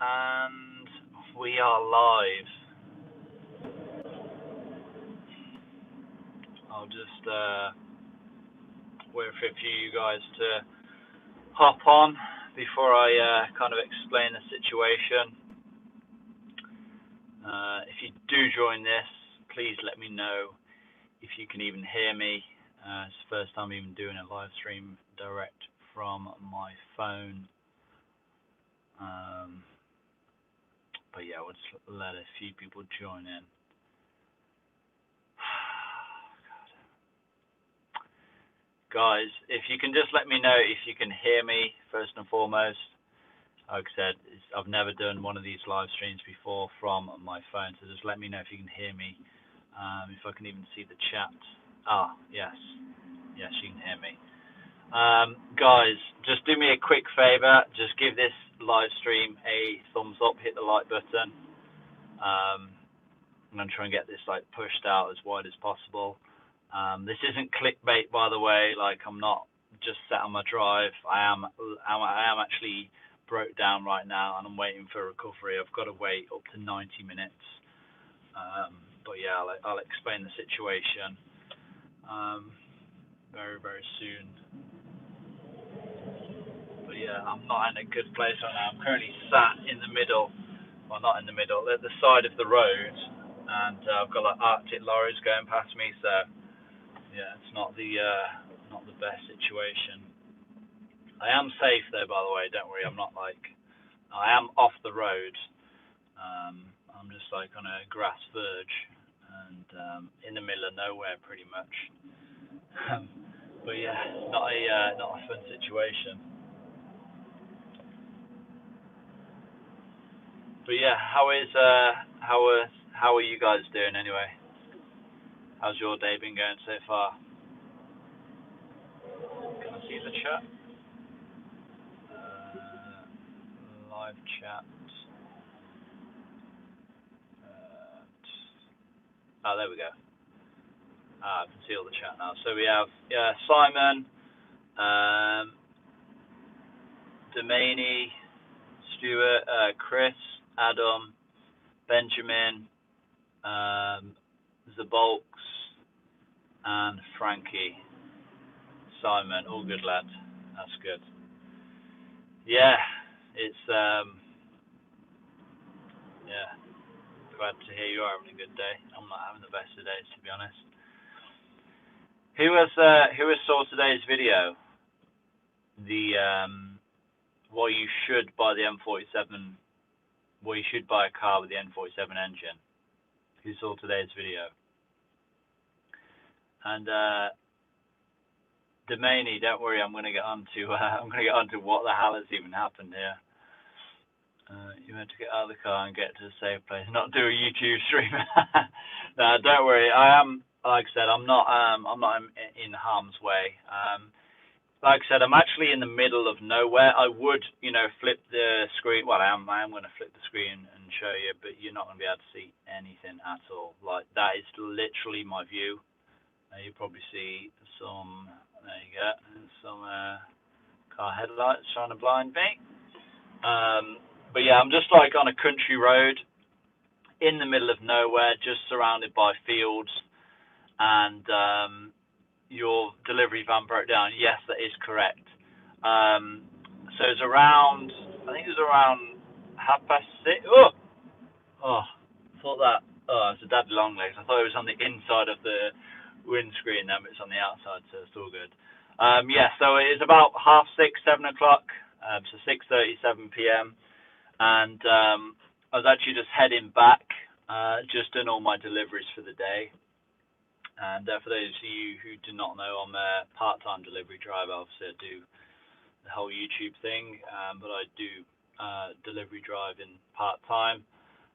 And we are live. I'll just wait for a few of you guys to hop on before I kind of explain the situation. If you do join this, please let me know if you can even hear me. It's the first time even doing a live stream direct from my phone. But yeah, we'll just let a few people join in. Guys, if you can just let me know if you can hear me first and foremost. Like I said, I've never done one of these live streams before from my phone, so just let me know if you can hear me. If I can even see the chat. Yes, you can hear me. Guys, just do me a quick favor. Just give this live stream a thumbs up. Hit the like button. I'm gonna try and get this pushed out as wide as possible. This isn't clickbait, by the way. I'm not just sat on my drive. I am actually broke down right now, and I'm waiting for recovery. I've got to wait up to 90 minutes. But yeah, I'll explain the situation very, very soon. But yeah, I'm not in a good place right now. I'm currently sat in the middle. Well, not in the middle, at the side of the road, and I've got Arctic lorries going past me. So yeah, it's not the best situation. I am safe though, by the way. Don't worry. I am off the road. I'm just on a grass verge and in the middle of nowhere, pretty much. But yeah, not a fun situation. But yeah, how are you guys doing anyway? How's your day been going so far? Can I see the chat? Live chat. There we go. I can see all the chat now. So we have Simon, Domaney, Stuart, Chris, Adam, Benjamin, Zabolks, and Frankie. Simon, all good lad. That's good. Yeah, it's glad to hear you are having a good day. I'm not having the best of days, to be honest. Who saw today's video? The why you should buy the M47. Why you should buy a car with the M47 engine. Who saw today's video? And Domaney, don't worry, I'm gonna get on to what the hell has even happened here. You meant to get out of the car and get to a safe place, not do a YouTube stream. No, don't worry. I am, like I said, I'm not in harm's way. Like I said, I'm actually in the middle of nowhere. I would, flip the screen. Well, I am going to flip the screen and show you, but you're not going to be able to see anything at all. That is literally my view. You probably see some. There you go. Some car headlights trying to blind me. But yeah, I'm just on a country road in the middle of nowhere, just surrounded by fields, and your delivery van broke down. Yes, that is correct. So it's around, I think it was around 6:30. It's a daddy long legs. I thought it was on the inside of the windscreen, then, but it's on the outside, so it's all good. So it is about 6:30, 7 o'clock, so 6:37 p.m. And I was actually just heading back, just done all my deliveries for the day. And for those of you who do not know, I'm a part-time delivery driver. Obviously, I do the whole YouTube thing, but I do delivery driving part-time.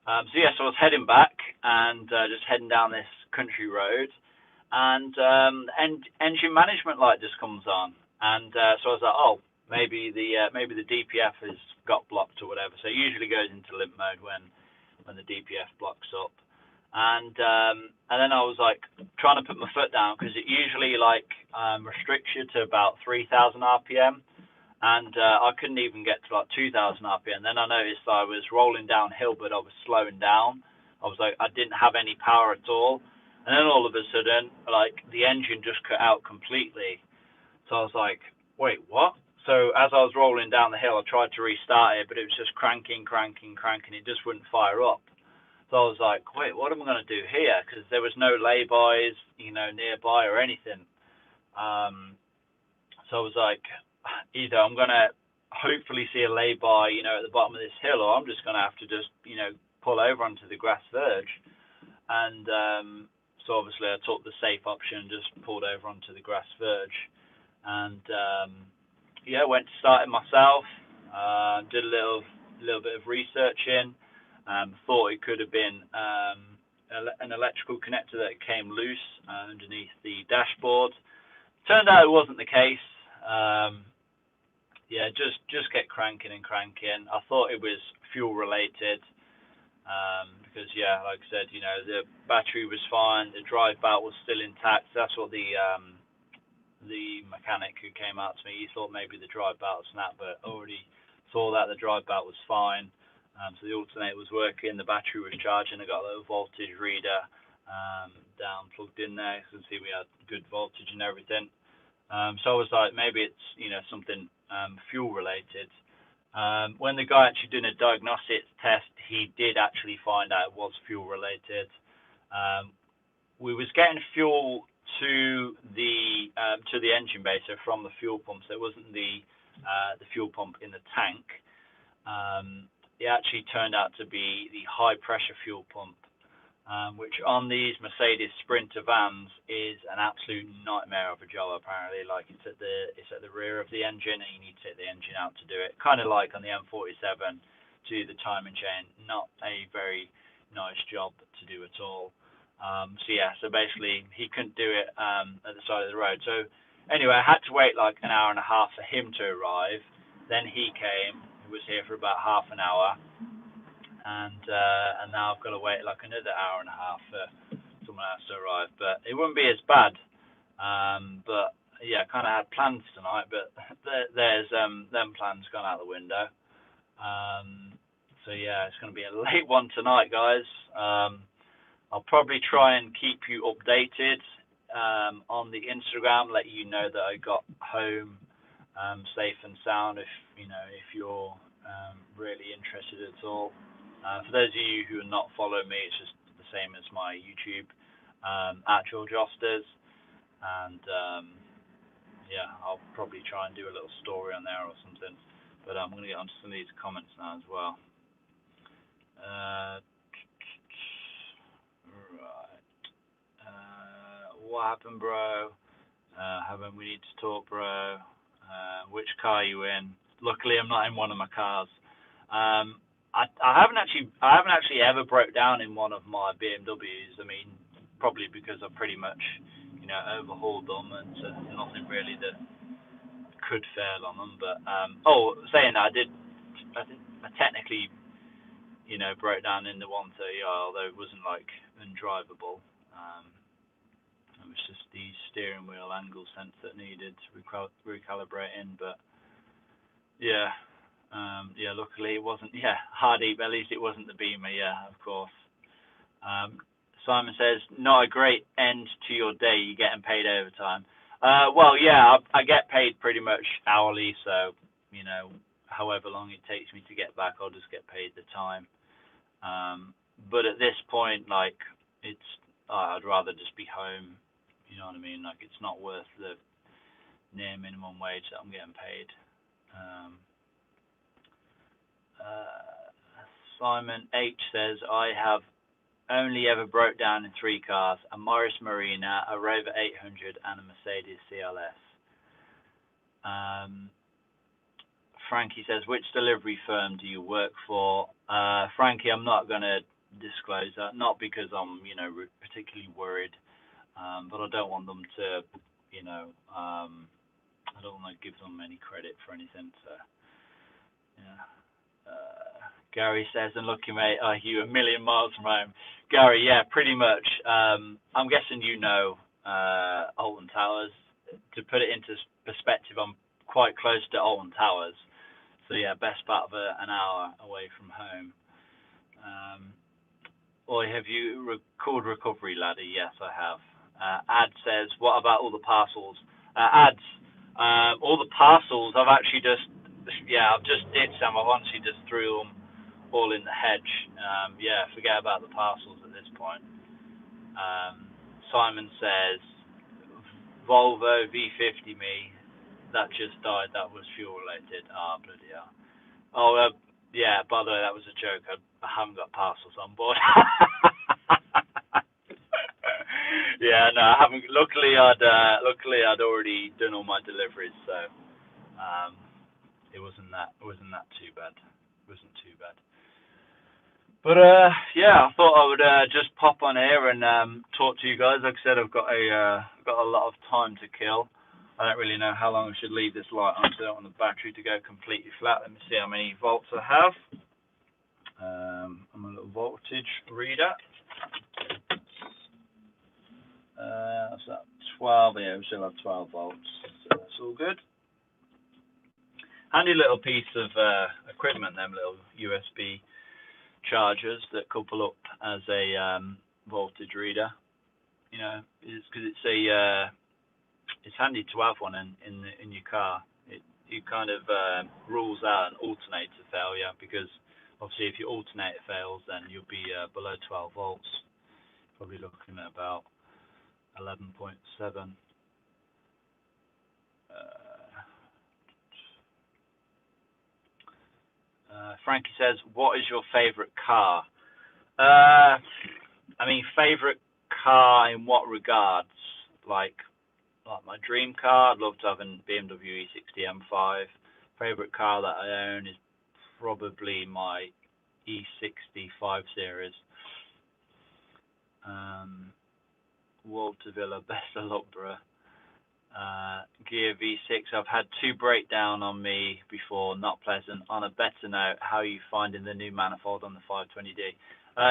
So I was heading back and just heading down this country road, and engine management light just comes on, and so I was like, oh, maybe the DPF has got blocked or whatever. So it usually goes into limp mode when the DPF blocks up. And then I was trying to put my foot down, because it usually restricts you to about 3,000 RPM. and I couldn't even get to like 2,000 RPM. And then I noticed I was rolling downhill, but I was slowing down. I was like, I didn't have any power at all. And then all of a sudden, like the engine just cut out completely. So I was like, wait, what? So as I was rolling down the hill, I tried to restart it, but it was just cranking. It just wouldn't fire up. So I was like, wait, what am I going to do here? Because there was no lay-bys, nearby or anything. So I was like, either I'm going to hopefully see a lay-by, at the bottom of this hill, or I'm just going to have to just, pull over onto the grass verge. And so obviously I took the safe option, just pulled over onto the grass verge. And went to start it myself. Did a little bit of researching. Thought it could have been an electrical connector that came loose underneath the dashboard. Turned out it wasn't the case. Just kept cranking. I thought it was fuel related because like I said, the battery was fine, the drive belt was still intact. That's what the mechanic who came out to me, he thought maybe the drive belt snapped, but already saw that the drive belt was fine. So the alternator was working, the battery was charging. I got a low voltage reader down plugged in there. You can see we had good voltage and everything. So I was like, maybe it's something fuel related. When the guy actually doing a diagnostics test, he did actually find out it was fuel related. We was getting fuel to the engine bay, so from the fuel pump. So it wasn't the fuel pump in the tank. It actually turned out to be the high pressure fuel pump, which on these Mercedes Sprinter vans is an absolute nightmare of a job. Apparently, like it's at the rear of the engine, and you need to take the engine out to do it. Kind of like on the M47 to the timing chain. Not a very nice job to do at all. So basically he couldn't do it at the side of the road. So anyway, I had to wait like an hour and a half for him to arrive. Then he came. He was here for about half an hour, and now I've got to wait like another hour and a half for someone else to arrive. But it wouldn't be as bad. But yeah, I kind of had plans tonight, but there's them plans gone out the window. So yeah, it's going to be a late one tonight, guys. I'll probably try and keep you updated on the Instagram, let you know that I got home safe and sound if you're really interested at all. For those of you who are not following me, it's just the same as my YouTube at George Osters, and I'll probably try and do a little story on there or something. But I'm going to get onto some of these comments now as well. What happened, bro? Haven't we need to talk, bro? Which car are you in? Luckily, I'm not in one of my cars. I haven't actually ever broke down in one of my BMWs. I mean, probably because I pretty much, overhauled them, and nothing really that could fail on them. But saying that, I technically, broke down in the 130i, although it wasn't like undrivable. It was just the steering wheel angle sense that needed recalibrating. But luckily it wasn't. Hardy, but at least it wasn't the Beamer. Yeah, of course. Simon says, not a great end to your day. You're getting paid overtime. I get paid pretty much hourly, so however long it takes me to get back, I'll just get paid the time. But at this point, like, I'd rather just be home. You know what I mean? Like, it's not worth the near minimum wage that I'm getting paid. Simon H says, I have only ever broke down in 3 cars: a Morris Marina, a Rover 800, and a Mercedes CLS. Frankie says, which delivery firm do you work for? Frankie, I'm not going to disclose that, not because I'm, particularly worried, but I don't want them to, I don't want to give them any credit for anything. So, Gary says, and lucky mate, are you a million miles from home? Gary, yeah, pretty much. I'm guessing Alton Towers. To put it into perspective, I'm quite close to Alton Towers. So yeah, best part of an hour away from home. Or have you called Recovery Laddie? Yes, I have. Ad says, what about all the parcels? Ads, all the parcels, I've actually I've just ditched them. I've honestly just threw them all in the hedge. Yeah, forget about the parcels at this point. Simon says, Volvo V50 me, that just died, that was fuel related. Ah, bloody hell. Oh, yeah, by the way, that was a joke. I haven't got parcels on board. Yeah, no, I haven't. Luckily, I'd already done all my deliveries, so it wasn't that too bad. It wasn't too bad. But yeah, I thought I would just pop on here and talk to you guys. Like I said, I've got a lot of time to kill. I don't really know how long I should leave this light on, so I don't want the battery to go completely flat. Let me see how many volts I have. I'm a little voltage reader. That's that 12. Yeah, we still have 12 volts. So that's all good. Handy little piece of equipment, them little USB chargers that couple up as a voltage reader. You know, it's because it's handy to have one in your car. It kind of rules out an alternator failure, because obviously if your alternator fails, then you'll be below 12 volts. Probably looking at about 11.7. Frankie says, what is your favorite car? I mean, favorite car in what regards? Like my dream car, I'd love to have a BMW E60 M5. Favorite car that I own is probably my E60 5 Series. Walter Villa, best of luck, bro. Gear V6, I've had 2 breakdown on me before, not pleasant. On a better note, how are you finding the new manifold on the 520D?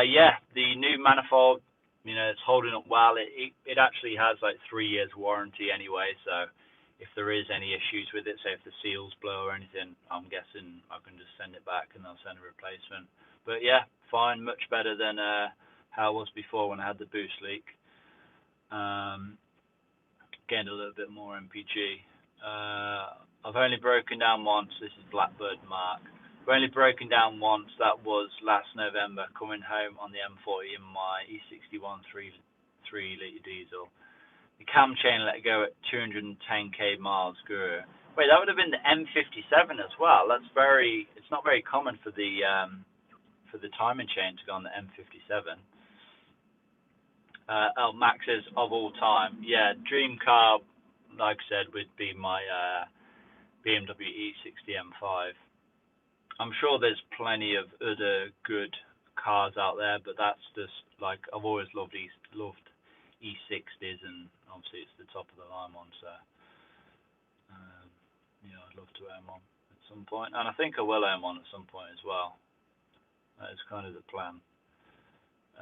Yeah, the new manifold, you know, it's holding up well. It actually has like 3 years warranty anyway, so if there is any issues with it, say if the seals blow or anything, I'm guessing I can just send it back and they'll send a replacement. But yeah, fine, much better than how it was before when I had the boost leak. Gained a little bit more MPG. I've only broken down once. This is Blackbird Mark. I've only broken down once. That was last November, coming home on the M40 in my E61 3 litre diesel. The cam chain let go at 210k miles. Guru. Wait, that would have been the M57 as well. It's not very common for the timing chain to go on the M57. Max says, of all time, yeah, dream car, like I said, would be my BMW E60 M5. I'm sure there's plenty of other good cars out there, but that's just like, I've always loved E60s, and obviously it's the top of the line one, so yeah, I'd love to own one at some point, and I think I will own one at some point as well. That is kind of the plan.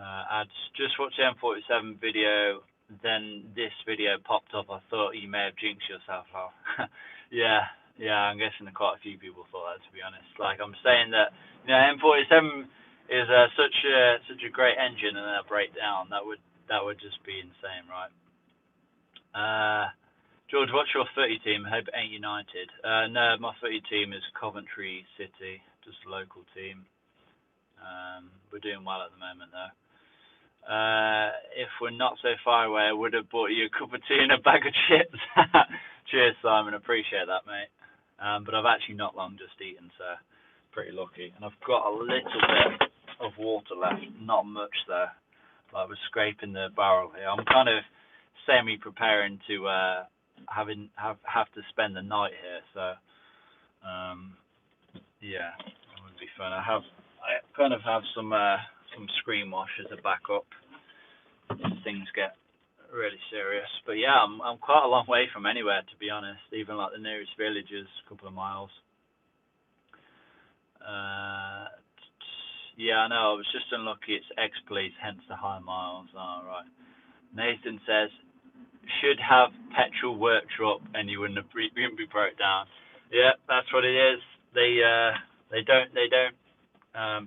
Ads, just watched the M47 video, then this video popped up. I thought you may have jinxed yourself, Lol. yeah, I'm guessing that quite a few people thought that, to be honest. Like, I'm saying that, you know, M47 is such a great engine, and then a breakdown, that would just be insane, right? George, what's your footy team? I hope it ain't United. No, my footy team is Coventry City, just a local team. We're doing well at the moment, though. If we're not so far away, I would have bought you a cup of tea and a bag of chips. Cheers, Simon. Appreciate that, mate. But I've actually not long just eaten, so pretty lucky. And I've got a little bit of water left, not much though. Like, we're scraping the barrel here. I'm kind of semi-preparing to have to spend the night here, so yeah, it would be fun. I kind of have some screen wash as a backup if things get really serious. But yeah, I'm quite a long way from anywhere, to be honest. Even like the nearest village is a couple of miles. Yeah, I know. I was just unlucky. It's ex-police, hence the high miles. All right. Nathan says, should have petrol workshop and you wouldn't be broke down. Yeah, that's what it is. They don't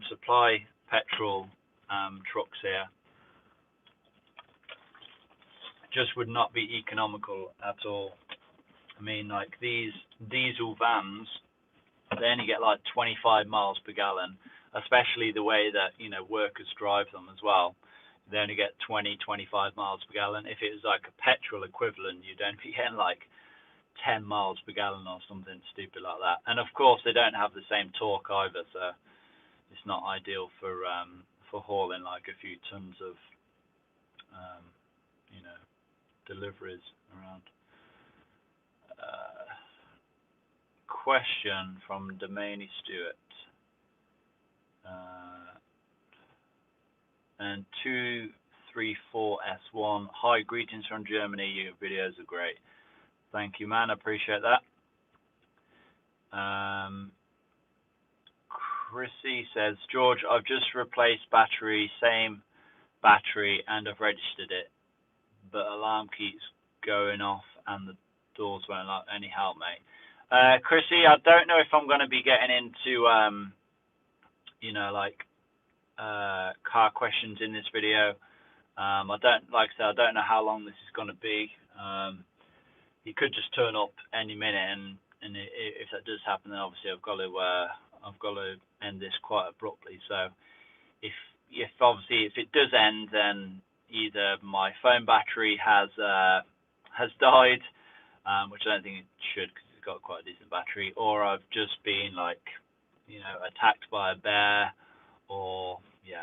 supply petrol trucks here. Just would not be economical at all. I mean, like these diesel vans, they only get like 25 miles per gallon, especially the way that, you know, workers drive them as well. They only get 20, 25 miles per gallon. If it was like a petrol equivalent, you'd only be getting like 10 miles per gallon or something stupid like that. And of course, they don't have the same torque either, so it's not ideal for hauling like a few tons of um, you know, deliveries around. Uh, Question from Domainy Stewart. And 234S1. Hi, greetings from Germany. Your videos are great. Thank you, man. I appreciate that. Chrissy says, George, I've just replaced battery, same battery, and I've registered it, but alarm keeps going off and the doors won't lock. Any help, mate? Chrissy, I don't know if I'm going to be getting into, you know, like car questions in this video. I don't, like I said, I don't know how long this is going to be. He could just turn up any minute, and if that does happen, then obviously I've got to end this quite abruptly. So if obviously if it does end, then either my phone battery has died, which I don't think it should because it's got quite a decent battery, or I've just been like, you know, attacked by a bear, or the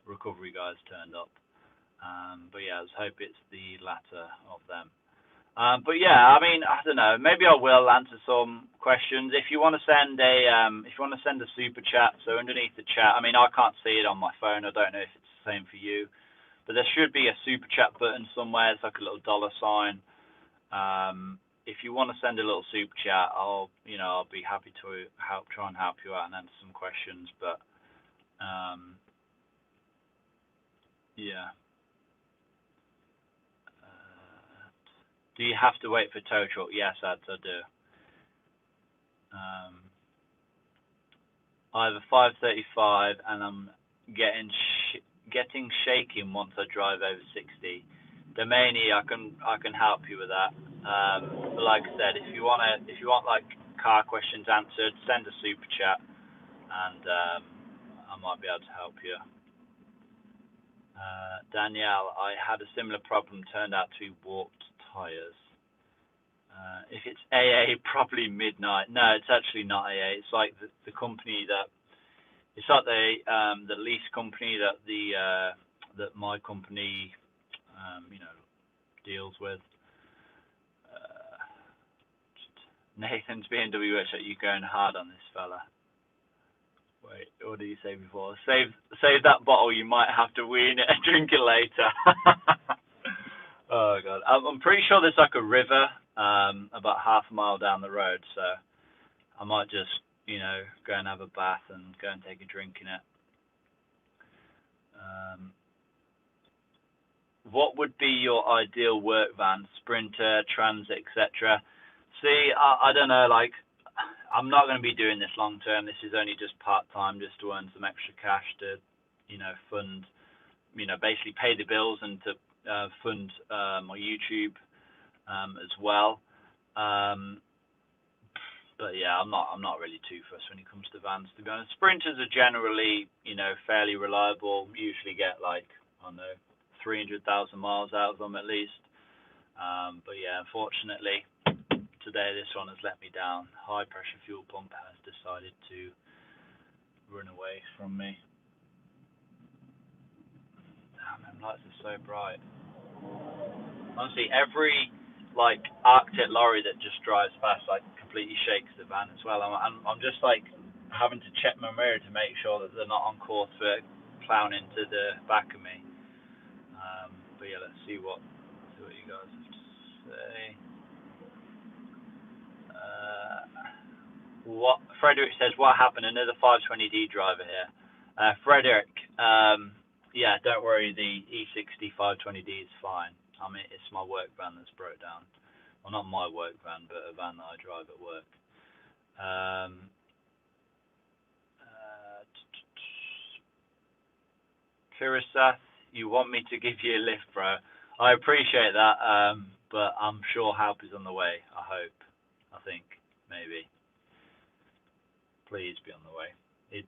recovery guys turned up. But yeah, let's hope it's the latter of them. But yeah, I mean, I don't know. Maybe I will answer some questions. If you want to send a super chat, so underneath the chat, I mean, I can't see it on my phone. I don't know if it's the same for you, but there should be a super chat button somewhere. It's like a little dollar sign. If you want to send a little super chat, I'll be happy to try and help you out and answer some questions. But yeah. Do you have to wait for tow truck? Yes, I do. I have a 535 and I'm getting shaking once I drive over 60. Domainy, I can help you with that. But like I said, if you want like car questions answered, send a super chat, and I might be able to help you. Danielle, I had a similar problem. Turned out to be warped tires. If it's AA, probably Midnight. No, it's actually not AA. It's like the company that, it's like the lease company that my company deals with. Nathan's BMW looks like you're going hard on this fella. Wait, what did you say before? Save that bottle. You might have to wean it and drink it later. Oh god, I'm pretty sure there's like a river about half a mile down the road, so I might just go and have a bath and go and take a drink in it. What would be your ideal work van? Sprinter, Transit, etc. See, I don't know, like, I'm not going to be doing this long term. This is only just part time, just to earn some extra cash to, fund, basically pay the bills and to fund my YouTube as well. But yeah, I'm not really too fussed when it comes to vans, to be honest. Sprinters are generally, fairly reliable. Usually get like, I don't know, 300,000 miles out of them at least. But yeah, unfortunately, today this one has let me down. High pressure fuel pump has decided to run away from me. Damn, them lights are so bright. Honestly, every like Arctic lorry that just drives past like completely shakes the van as well. I'm just like having to check my mirror to make sure that they're not on course for plowing into the back of me. But yeah, let's see what you guys have to say. What Frederick says, what happened? Another 520D driver here. Frederick, yeah, don't worry, the E60 520D is fine. I mean, it's my work van that's broke down. Well, not my work van, but a van that I drive at work. Um, Kirisath, you want me to give you a lift, bro? I appreciate that, but I'm sure help is on the way. I hope. I think. Maybe. Please be on the way. He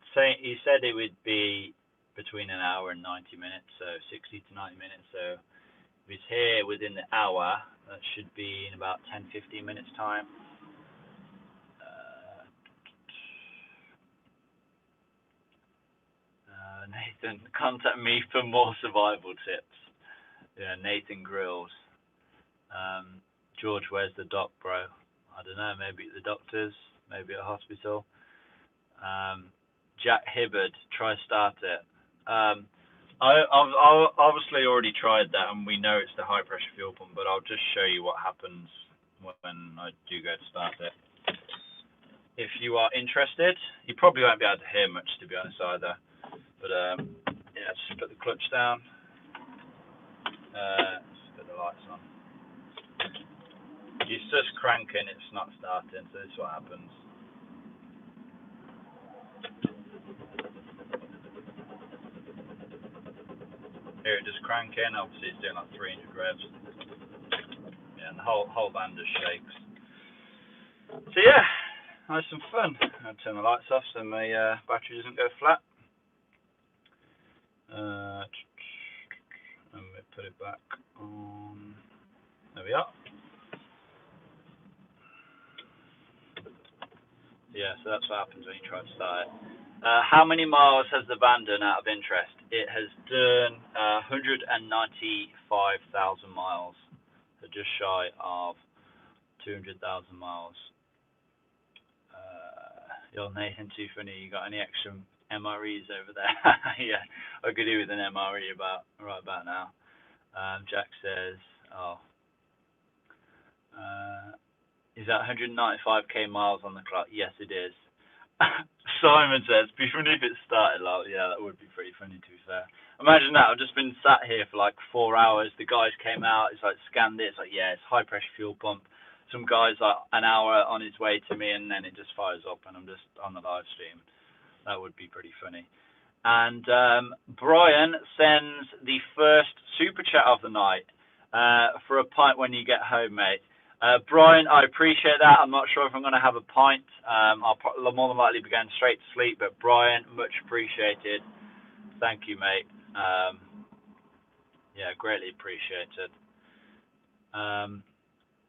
said it would be between an hour and 90 minutes, so 60 to 90 minutes. So if he's here within the hour, that should be in about 10-15 minutes time. Nathan, contact me for more survival tips. Yeah, Nathan Grills. George, where's the doc, bro? I don't know, maybe at the doctor's, maybe at a hospital. Jack Hibbard, try start it. I've obviously already tried that, and we know it's the high pressure fuel pump, but I'll just show you what happens when I do go to start it. If you are interested, you probably won't be able to hear much, to be honest, either. But yeah, just put the clutch down. Just put the lights on. It's just cranking, it's not starting, so this is what happens. Here it just cranking, obviously it's doing like 300 revs. Yeah, and the whole van just shakes. So yeah, nice and fun. I'll turn the lights off so my battery doesn't go flat. And we put it back on. There we are. Yeah, so that's what happens when you try to start it. How many miles has the van done out of interest? It has done 195,000 miles, so just shy of 200,000 miles. Yo, Nathan, too funny. You got any extra MREs over there? Yeah, I could do with an MRE right about now. Jack says, is that 195k miles on the clock? Yes, it is. Simon says, be funny if it started like, yeah, that would be pretty funny to be fair. Imagine that, I've just been sat here for like 4 hours, the guys came out, it's like scanned it, it's like, yeah, it's high pressure fuel pump. Some guy's like an hour on his way to me and then it just fires up and I'm just on the live stream. That would be pretty funny. And Brian sends the first super chat of the night for a pint when you get home, mate. Brian, I appreciate that. I'm not sure if I'm going to have a pint. I'll more than likely be going straight to sleep. But Brian, much appreciated. Thank you, mate. Yeah, greatly appreciated.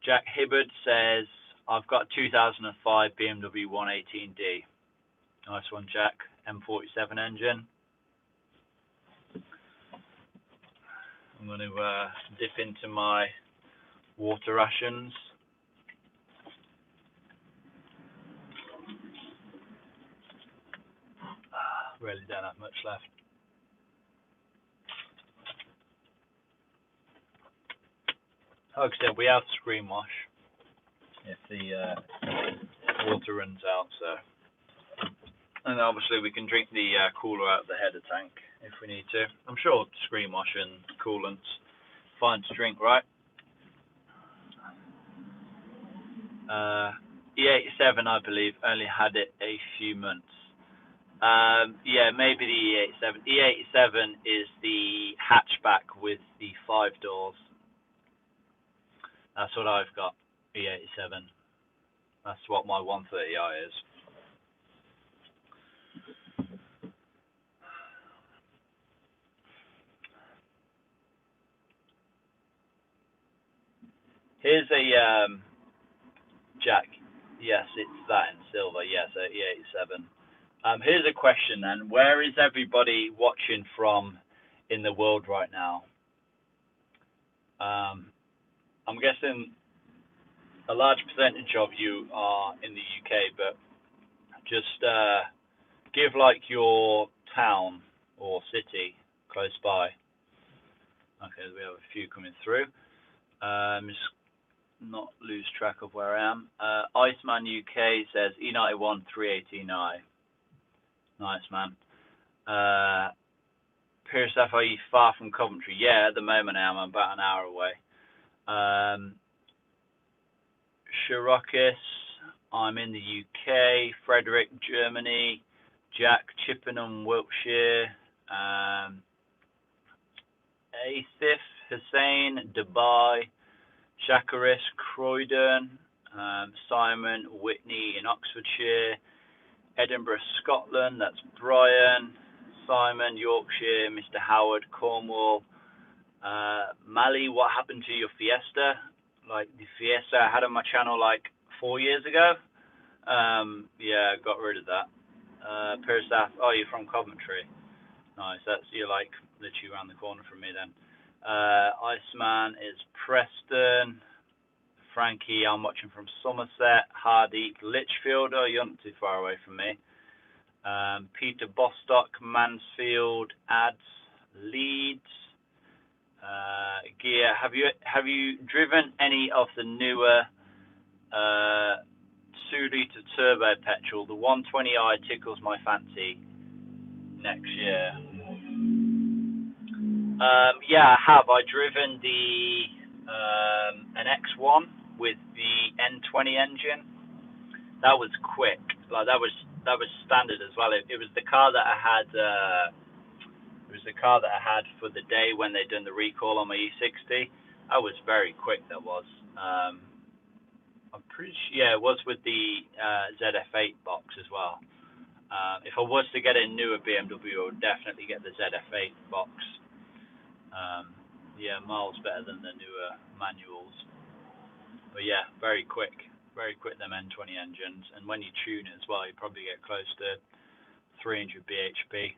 Jack Hibbard says, I've got 2005 BMW 118D. Nice one, Jack. M47 engine. I'm going to dip into my water rations. Really don't have much left. Like I said, we have screen wash if the water runs out. So, and obviously we can drink the cooler out of the header tank if we need to. I'm sure screen wash and coolant's fine to drink, right? E87, I believe, only had it a few months. Yeah, maybe the E87. E87 is the hatchback with the 5 doors. That's what I've got, E87. That's what my 130i is. Here's a Jack. Yes, it's that in silver. Yes, E87. Here's a question then. Where is everybody watching from in the world right now? I'm guessing a large percentage of you are in the UK, but just give like your town or city close by. Okay, we have a few coming through. Just not lose track of where I am. Iceman UK says E91 318i. Nice, man. Pierce F, are you far from Coventry? Yeah, at the moment I am. I'm about an hour away. Shirokis, I'm in the UK. Frederick, Germany. Jack, Chippenham, Wiltshire. Asif, Hussein, Dubai. Shakaris, Croydon. Simon, Whitney in Oxfordshire. Edinburgh, Scotland, that's Brian. Simon, Yorkshire. Mr. Howard, Cornwall. Mali, what happened to your Fiesta? Like the Fiesta I had on my channel like 4 years ago. Yeah, got rid of that. Persaf, oh, you're from Coventry. Nice, you're like literally around the corner from me then. Iceman is Preston. Frankie, I'm watching from Somerset. Hardy, Lichfield. Oh, you're not too far away from me. Peter Bostock, Mansfield, Ads, Leeds. Gear, have you driven any of the newer 2-litre turbo petrol? The 120i tickles my fancy next year. Yeah, I have. I driven an X1 with the N20 engine. That was quick. Like that was standard as well. It was the car that I had. It was the car that I had for the day when they done the recall on my E60. That was very quick. That was. I'm pretty sure. Yeah, it was with the ZF8 box as well. If I was to get a newer BMW, I would definitely get the ZF8 box. Yeah, miles better than the newer manuals. But yeah, very quick them N20 engines. And when you tune it as well, you probably get close to 300 bhp.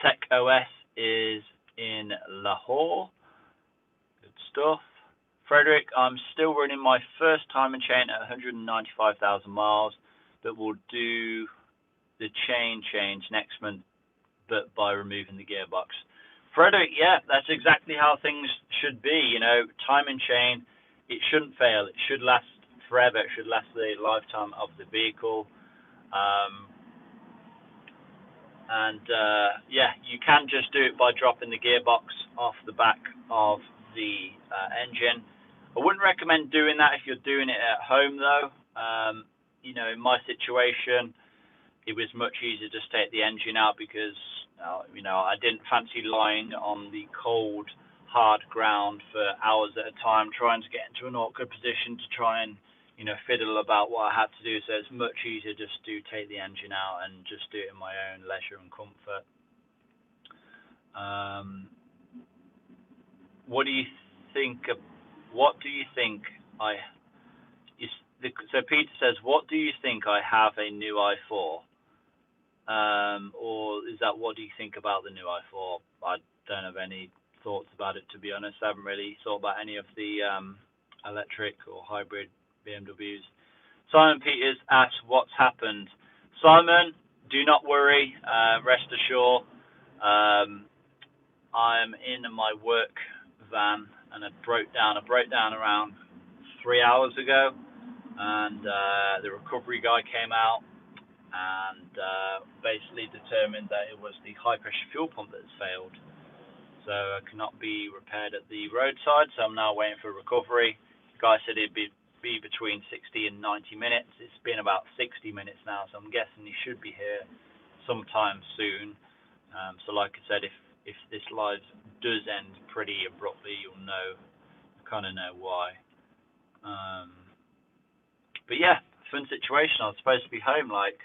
Tech OS is in Lahore. Good stuff. Frederick, I'm still running my first time and chain at 195,000 miles, but will do the chain change next month, but by removing the gearbox. Frederick, yeah, that's exactly how things should be. You know, time and chain, it shouldn't fail. It should last forever. It should last the lifetime of the vehicle. Yeah, you can just do it by dropping the gearbox off the back of the engine. I wouldn't recommend doing that if you're doing it at home, though. You know, in my situation, it was much easier to just take the engine out because, you know, I didn't fancy lying on the cold, hard ground for hours at a time trying to get into an awkward position to try and, you know, fiddle about what I had to do. So it's much easier just to take the engine out and just do it in my own leisure and comfort. What do you think? So Peter says, what do you think I have a new i4? Or is that what do you think about the new i4? I don't have any thoughts about it, to be honest. I haven't really thought about any of the electric or hybrid BMWs. Simon Peters asks, what's happened? Simon, do not worry. Rest assured. I'm in my work van and it broke down. I broke down around 3 hours ago, and the recovery guy came out and basically determined that it was the high pressure fuel pump that has failed. So it cannot be repaired at the roadside, so I'm now waiting for recovery. The guy said it'd be between 60 and 90 minutes. It's been about 60 minutes now, so I'm guessing he should be here sometime soon. So like I said, if this live does end pretty abruptly, you'll kind of know why. But yeah, fun situation. I was supposed to be home like,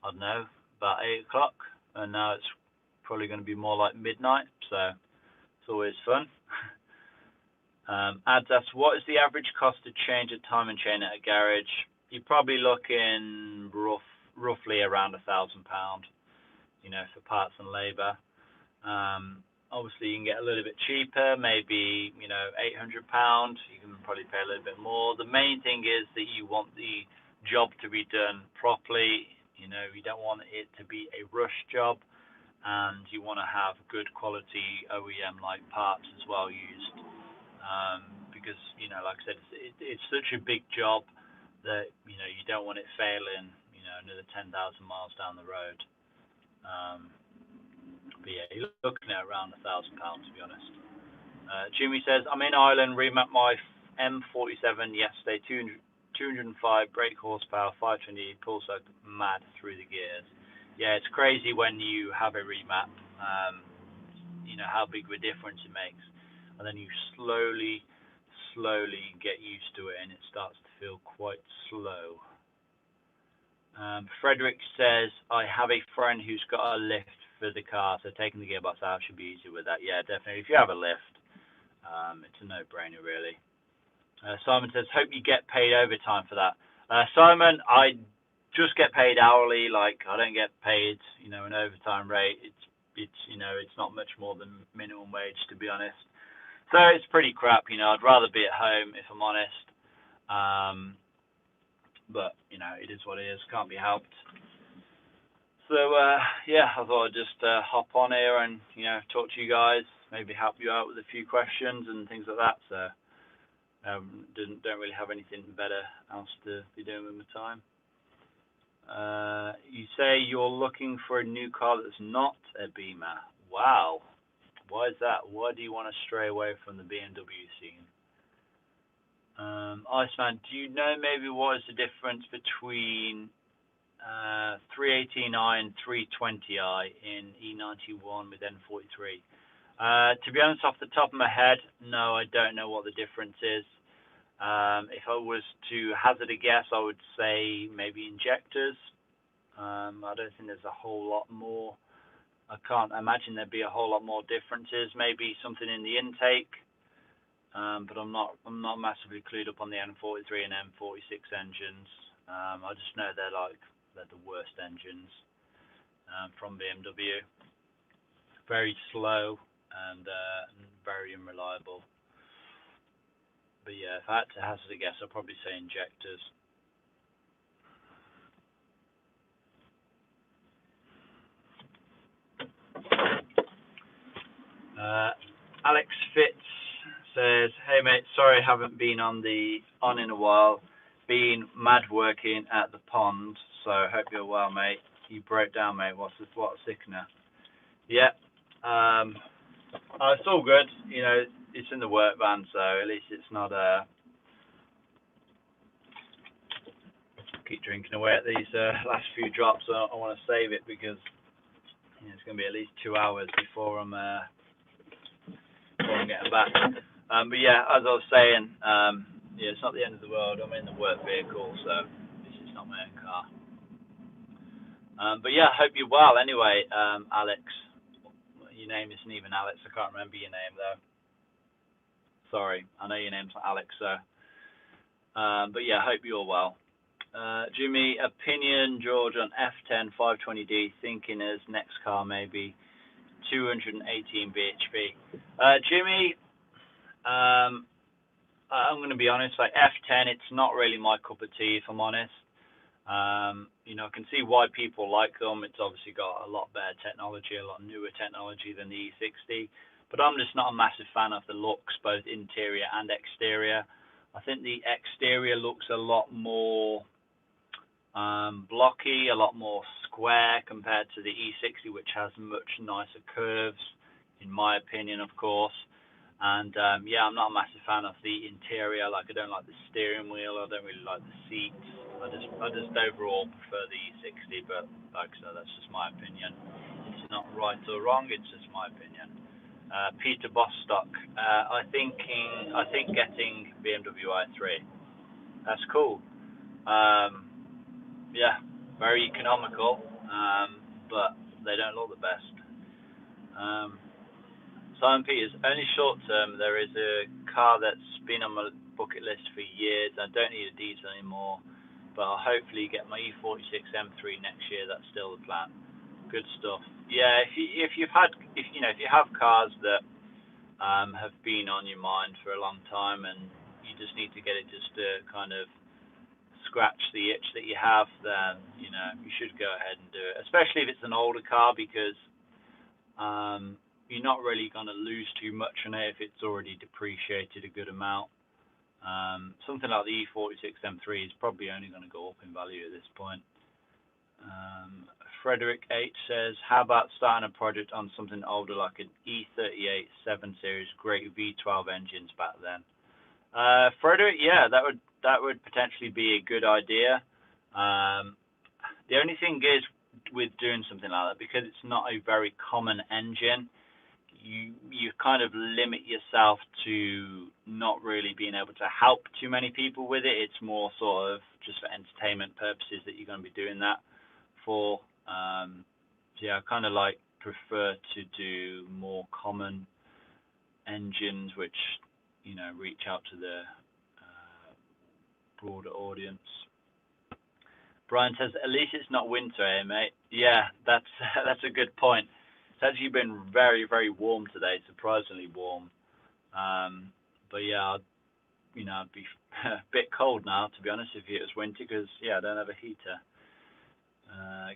I don't know, about 8 o'clock, and now it's probably going to be more like midnight, so it's always fun. Ads asks, what is the average cost to change a time and chain at a garage? You're probably looking roughly around £1,000, you know, for parts and labour. Obviously, you can get a little bit cheaper, maybe, you know, £800. You can probably pay a little bit more. The main thing is that you want the job to be done properly. You know, you don't want it to be a rush job, and you want to have good quality OEM-like parts as well used. Because, you know, like I said, it's such a big job that, you know, you don't want it failing, you know, another 10,000 miles down the road. But yeah, you're looking at around £1,000, to be honest. Jimmy says, I'm in Ireland, remapped my M47 yesterday, 205 brake horsepower, 520 pulse, mad through the gears. Yeah, it's crazy when you have a remap, you know, how big of a difference it makes. And then you slowly get used to it and it starts to feel quite slow. Frederick says, I have a friend who's got a lift for the car, so taking the gearbox out should be easy with that. Yeah, definitely. If you have a lift, it's a no-brainer, really. Simon says, hope you get paid overtime for that. Simon, I just get paid hourly. Like, I don't get paid, you know, an overtime rate. It's you know, it's not much more than minimum wage, to be honest. So it's pretty crap, you know. I'd rather be at home, if I'm honest. But, you know, it is what it is. Can't be helped. So, yeah, I thought I'd just hop on here and, you know, talk to you guys, maybe help you out with a few questions and things like that. So, don't really have anything better else to be doing with my time. You say you're looking for a new car that's not a Beamer. Wow. Why is that? Why do you want to stray away from the BMW scene? Iceman, do you know maybe what is the difference between 318i and 320i in E91 with N43? To be honest, off the top of my head, no, I don't know what the difference is. If I was to hazard a guess, I would say maybe injectors. I don't think there's a whole lot more. I can't imagine there'd be a whole lot more differences. Maybe something in the intake, but I'm not massively clued up on the N43 and M46 engines. I just know they're the worst engines from BMW. Very slow and very unreliable. But yeah, if I had to hazard a guess, I'd probably say injectors. Alex Fitz says, hey mate, sorry I haven't been on in a while. Been mad working at the pond, so hope you're well, mate. You broke down, mate. What a sickener. Yeah. It's all good. You know, it's in the work van, so at least it's not keep drinking away at these last few drops. I want to save it because it's going to be at least 2 hours before I'm getting back. But yeah, as I was saying, yeah, it's not the end of the world. I'm in the work vehicle, so this is not my own car. But yeah, hope you're well. Anyway, Alex, your name isn't even Alex. I can't remember your name though. Sorry, I know your name's not Alex, so. But yeah, hope you're well. Jimmy, opinion, George, on F10 520D, thinking as next car maybe 218 bhp. Jimmy, I'm going to be honest, like F10, it's not really my cup of tea, if I'm honest. You know, I can see why people like them. It's obviously got a lot better technology, a lot newer technology than the E60. But I'm just not a massive fan of the looks, both interior and exterior. I think the exterior looks a lot more blocky, a lot more square compared to the E60, which has much nicer curves, in my opinion, of course. And yeah, I'm not a massive fan of the interior. Like, I don't like the steering wheel. I don't really like the seats. I just overall prefer the E60. But like I said, that's just my opinion. It's not right or wrong. It's just my opinion. Peter Bostock, I think getting BMW i3. That's cool. Yeah, very economical, but they don't look the best. Simon Peters, only short term, there is a car that's been on my bucket list for years. I don't need a diesel anymore, but I'll hopefully get my E46 M3 next year. That's still the plan. Good stuff. Yeah, if you have cars that have been on your mind for a long time and you just need to get it just to kind of scratch the itch that you have, then you should go ahead and do it. Especially if it's an older car, because you're not really going to lose too much on it if it's already depreciated a good amount. Something like the E46 M3 is probably only going to go up in value at this point. Frederick H says, how about starting a project on something older like an E38 7 Series, great V12 engines back then? Frederick, yeah, that would potentially be a good idea. The only thing is with doing something like that, because it's not a very common engine, you kind of limit yourself to not really being able to help too many people with it. It's more sort of just for entertainment purposes that you're going to be doing that for. So yeah, I kind of like prefer to do more common engines which, you know, reach out to the broader audience. Brian says, at least it's not winter, eh, mate? Yeah, that's a good point. It's actually been very, very warm today, surprisingly warm. But yeah, you know, I'd be a bit cold now, to be honest, if it was winter, because yeah, I don't have a heater.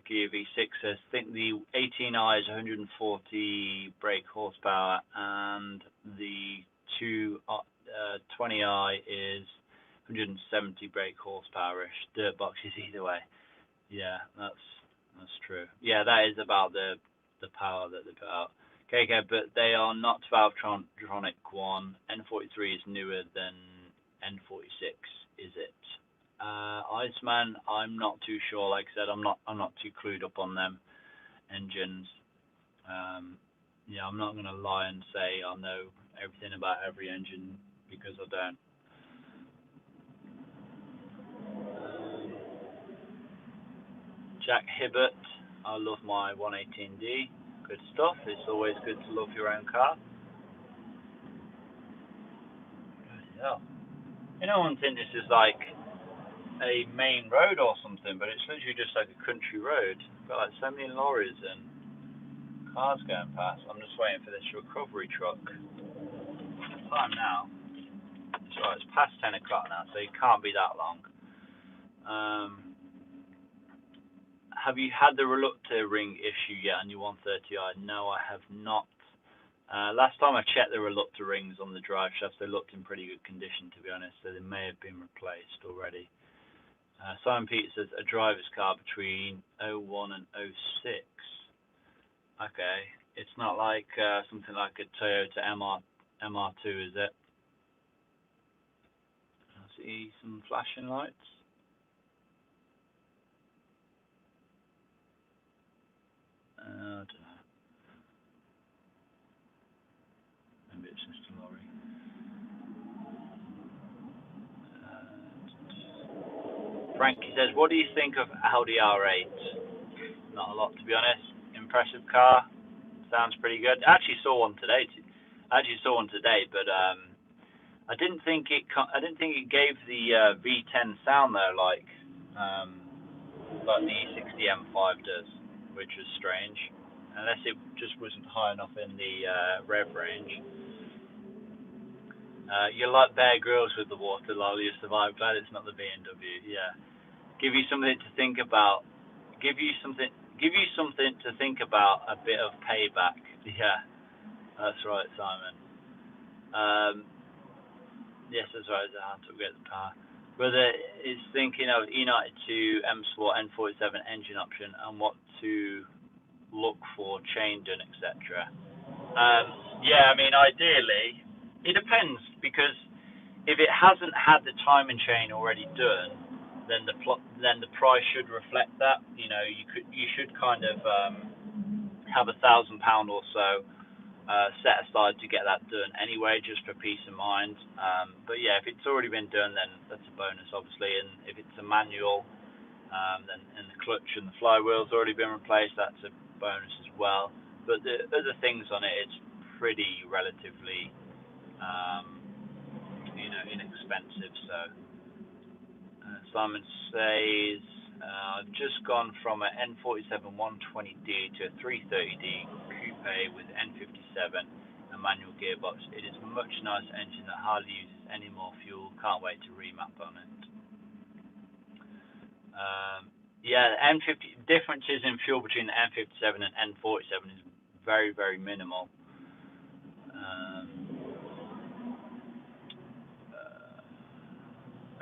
Gear V6 says, think the 18i is 140 brake horsepower, and the 20i is 170 brake horsepower-ish. Dirt boxes either way. Yeah, that's true. Yeah, that is about the power that they put out. Okay, but they are not Valvetronic one. N43 is newer than N46, is it? Iceman, I'm not too sure. Like I said, I'm not too clued up on them engines. Yeah, I'm not gonna lie and say I know everything about every engine, because I don't. Jack Hibbert, I love my 118D. Good stuff. It's always good to love your own car. Yeah. You know, one thing, this is like a main road or something, but it's literally just like a country road. Got like so many lorries and cars going past. I'm just waiting for this recovery truck. Time now. It's right, it's past 10 o'clock now, so it can't be that long. Have you had the reluctor ring issue yet on your 130i? No, I have not. Last time I checked the reluctor rings on the drive shafts, they looked in pretty good condition, to be honest, so they may have been replaced already. Simon Peter says, a driver's car between 01 and 06. Okay, it's not like something like a Toyota MR2, is it? I see some flashing lights. I don't know. Maybe it's just a lorry. Frankie says, what do you think of Audi R8? Not a lot, to be honest. Impressive car. Sounds pretty good. I actually saw one today, but I didn't think it gave the V10 sound though, like the E60 M5 does, which was strange. Unless it just wasn't high enough in the rev range. You're like Bear Grylls with the water, lol. You survived. Glad it's not the BMW. Yeah. Give you something to think about. Give you something to think about. A bit of payback. Yeah, that's right, Simon. Yes, that's right. I have to get the power. Brother is thinking of E92 M Sport N47 engine option and what to look for, chain done, etc. Yeah, I mean, ideally, it depends, because if it hasn't had the timing chain already done, then the price should reflect that. You know, you should kind of have £1,000 or so set aside to get that done anyway, just for peace of mind. But yeah, if it's already been done, then that's a bonus, obviously. And if it's a manual, then and the clutch and the flywheel's already been replaced, that's a bonus as well. But the other things on it, it's pretty relatively, inexpensive. So Simon says, I've just gone from an N47 120D to a 330D coupe with N57 and manual gearbox. It is a much nicer engine that hardly uses any more fuel. Can't wait to remap on it. Yeah, the N50 differences in fuel between the N57 and N47 is very, very minimal.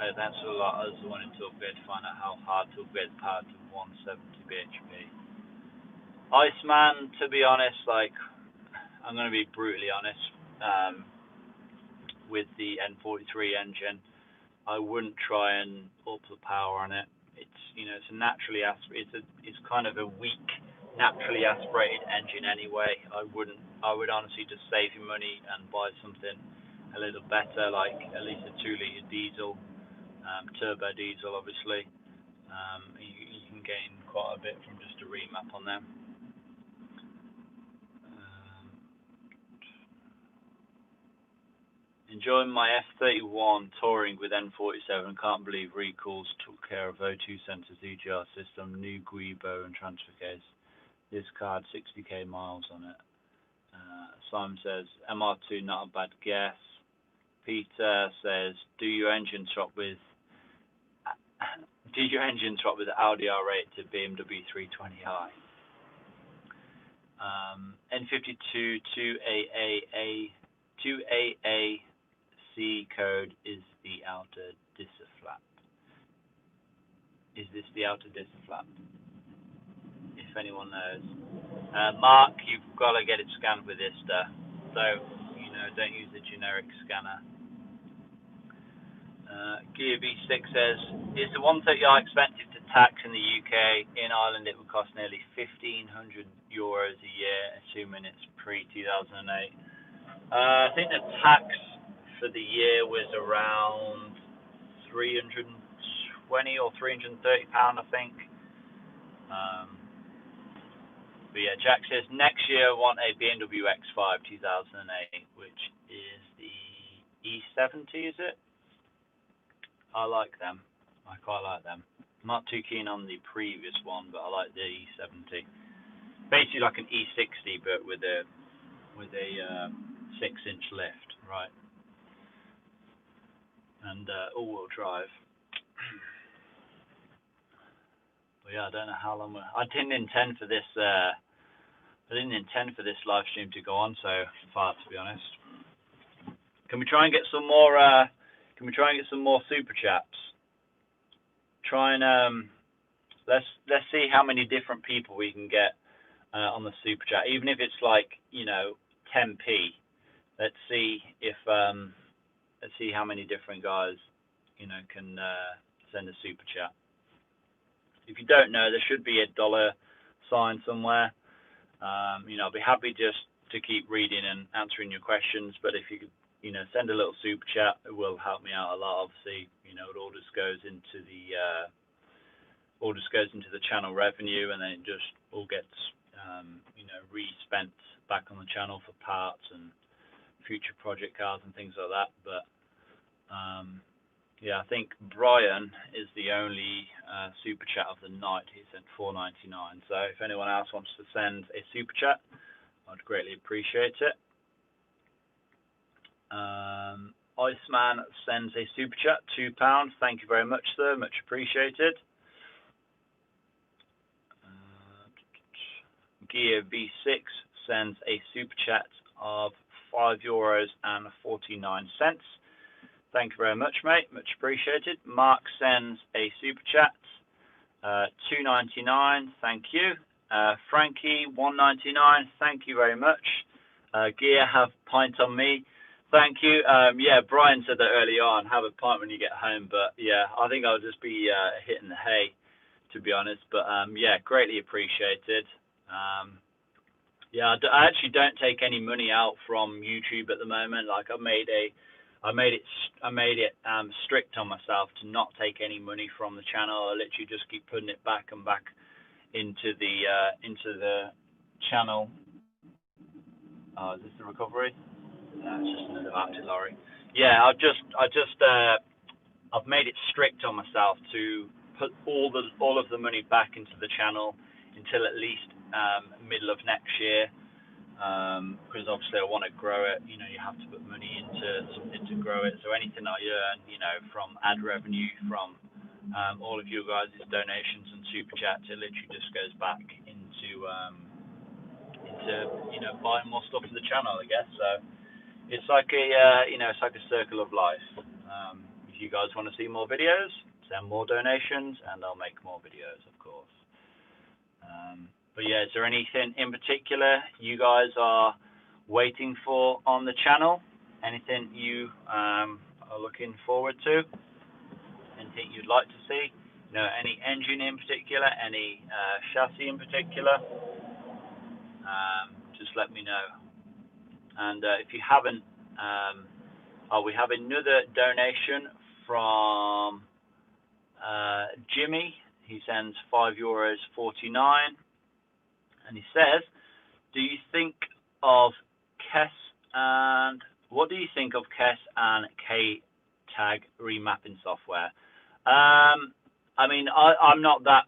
That's a lot. I also wanted to upgrade to find out how hard to upgrade the power to 170 bhp. Iceman, to be honest, like, I'm going to be brutally honest, with the N43 engine, I wouldn't try and up the power on it. It's, it's a naturally it's kind of a weak, naturally aspirated engine anyway. I would honestly just save your money and buy something a little better, like at least a 2-litre diesel, turbo diesel, obviously. You can gain quite a bit from just a remap on them. Enjoying my F31 touring with N47. Can't believe recalls took care of O2 sensors, EGR system, new Guibo and transfer case. This car had 60k miles on it. Simon says MR2 not a bad guess. Peter says do your engine swap with Audi R8 to BMW 320i. N52 2AAC code is the outer disc flap. Is this the outer disc flap? If anyone knows. Mark, you've got to get it scanned with ISTA. So, don't use the generic scanner. Gear V6 says, is the 130i expensive to tax in the UK? In Ireland it would cost nearly €1,500 a year, assuming it's pre-2008. I think the tax for the year was around £320 or £330, I think. But yeah, Jack says next year I want a BMW X5 2008, which is the E70, is it? I like them. I quite like them. I'm not too keen on the previous one, but I like the E70. Basically like an E60, but with a 6-inch lift, right? And all-wheel drive. But yeah, I don't know how long. I didn't intend for this. Live stream to go on so far, to be honest. Can we try and get some more? Super chats? Try and let's see how many different people we can get on the super chat, even if it's like 10p. Let's see how many different guys can send a super chat. If you don't know, there should be a dollar sign somewhere. I'll be happy just to keep reading and answering your questions, but if you could send a little super chat, it will help me out a lot. Obviously, it all just goes into the channel revenue, and then it just all gets re-spent back on the channel for parts and future project cars and things like that. But yeah, I think Brian is the only super chat of the night. He sent $4.99. So if anyone else wants to send a super chat, I'd greatly appreciate it. Iceman sends a super chat, £2. Thank you very much, sir. Much appreciated. Gear V6 sends a super chat of €5.49. Thank you very much, mate. Much appreciated. Mark sends a super chat, $2.99. Thank you. Frankie, $1.99. Thank you very much. Gear, have pint on me. Thank you. Yeah, Brian said that early on. Have a pint when you get home. But yeah, I think I'll just be hitting the hay, to be honest. But yeah, greatly appreciated. Yeah, I actually don't take any money out from YouTube at the moment. Like I made it strict on myself to not take any money from the channel. I literally just keep putting it back and back into the channel. Is this the recovery? No, it's just another active lorry. Yeah, I've made it strict on myself to put all of the money back into the channel until at least middle of next year. Because obviously I want to grow it. You have to put money into something to grow it. So anything I earn, from ad revenue, from all of you guys' donations and super chats, it literally just goes back into buying more stuff for the channel, I guess. So it's like it's like a circle of life. If you guys want to see more videos, send more donations, and I'll make more videos, of course. But yeah, is there anything in particular you guys are waiting for on the channel? Anything you are looking forward to? Anything you'd like to see? You know, any engine in particular? Any chassis in particular? Just let me know. And if you haven't, we have another donation from Jimmy. He sends €5.49, and he says, "Do you think of KES and what do you think of KES and K-Tag remapping software?" I mean, I'm not that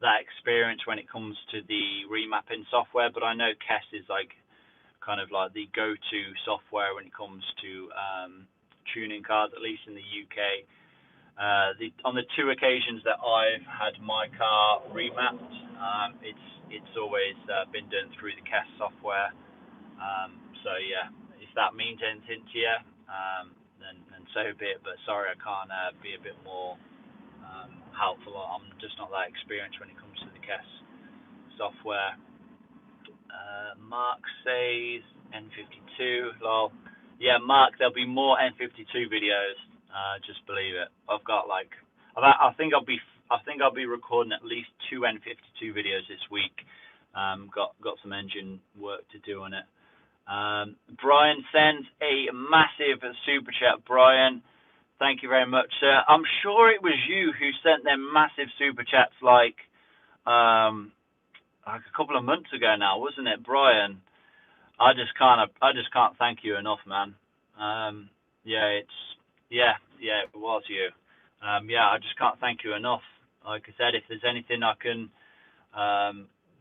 that experienced when it comes to the remapping software, but I know KES is like kind of like the go-to software when it comes to tuning cars, at least in the UK. On the two occasions that I've had my car remapped, it's always been done through the KES software. So yeah, if that means anything to you, then so be it. But sorry, I can't be a bit more helpful. I'm just not that experienced when it comes to the KES software. Mark says N52. Lol. Yeah, Mark, there'll be more N52 videos. Just believe it. I've got like, I think I'll be recording at least 2 N52 videos this week. Got some engine work to do on it. Brian sends a massive super chat. Brian, thank you very much, sir. I'm sure it was you who sent them massive super chats like a couple of months ago now, wasn't it, Brian? I just can't thank you enough, man. It was you. I just can't thank you enough. Like I said, if there's anything I can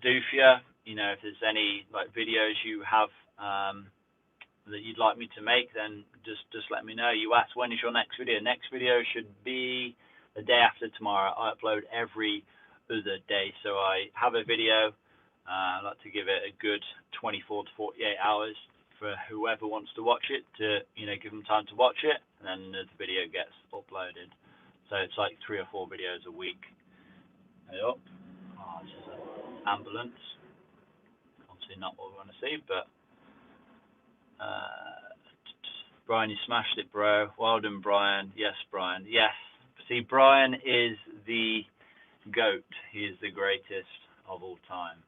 do for you, you know, if there's any like videos you have that you'd like me to make, then just let me know. You asked when is your next video. Next video should be the day after tomorrow. I upload every other day, so I have a video. I like to give it a good 24 to 48 hours for whoever wants to watch it to, you know, give them time to watch it, and then the video gets uploaded. So it's like 3 or 4 videos a week. Yep. Oh, this is an ambulance. Obviously not what we want to see, but Brian, you smashed it, bro. Well done, Brian. Yes, Brian. Yes. See, Brian is the GOAT. He is the greatest of all time.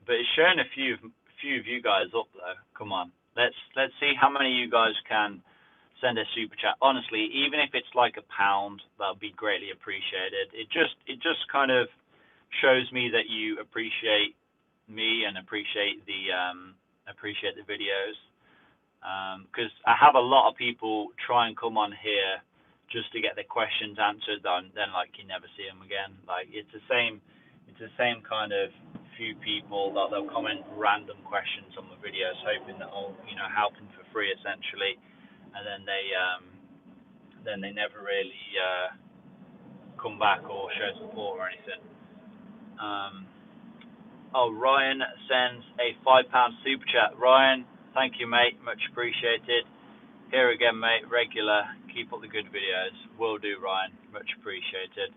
But it's showing a few of you guys up though. Come on, let's see how many of you guys can send a super chat. Honestly, even if it's like £1, that'll be greatly appreciated. It just kind of shows me that you appreciate me and appreciate the videos. Because I have a lot of people try and come on here just to get their questions answered, then like you never see them again. Like it's the same kind of few people that they'll comment random questions on the videos, hoping that I'll, you know, help them for free essentially, and then they never really come back or show support or anything. Ryan sends a £5 super chat. Ryan, thank you, mate. Much appreciated. Here again, mate. Regular. Keep up the good videos. Will do, Ryan. Much appreciated.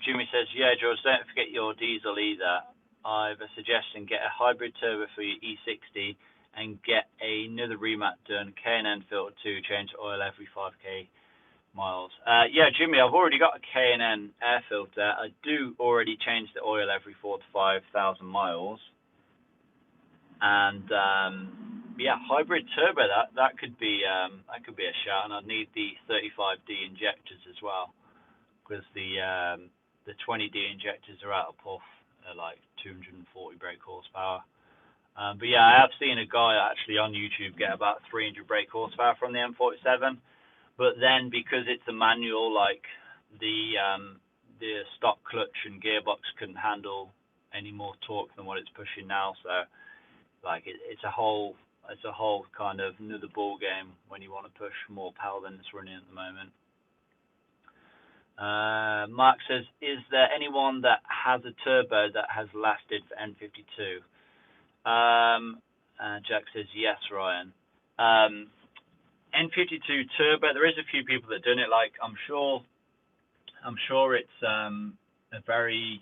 Jimmy says, yeah, George, don't forget your diesel either. I've a suggestion. Get a hybrid turbo for your E60 and get another remap done. K&N filter 2. Change oil every 5k miles. Yeah, Jimmy, I've already got a K&N air filter. I do already change the oil every 4,000 to 5,000 miles. And yeah, hybrid turbo, that could be a shout, and I'd need the 35D injectors as well, because the 20D injectors are out of puff at like 240 brake horsepower. But yeah, I have seen a guy actually on YouTube get about 300 brake horsepower from the M47, but then because it's a manual, like the stock clutch and gearbox couldn't handle any more torque than what it's pushing now, so like it's a whole kind of another ball game when you want to push more power than it's running at the moment. Mark says, is there anyone that has a turbo that has lasted for N52? Jack says, yes, Ryan. N52 turbo, there is a few people that done it. Like, I'm sure I'm sure it's a very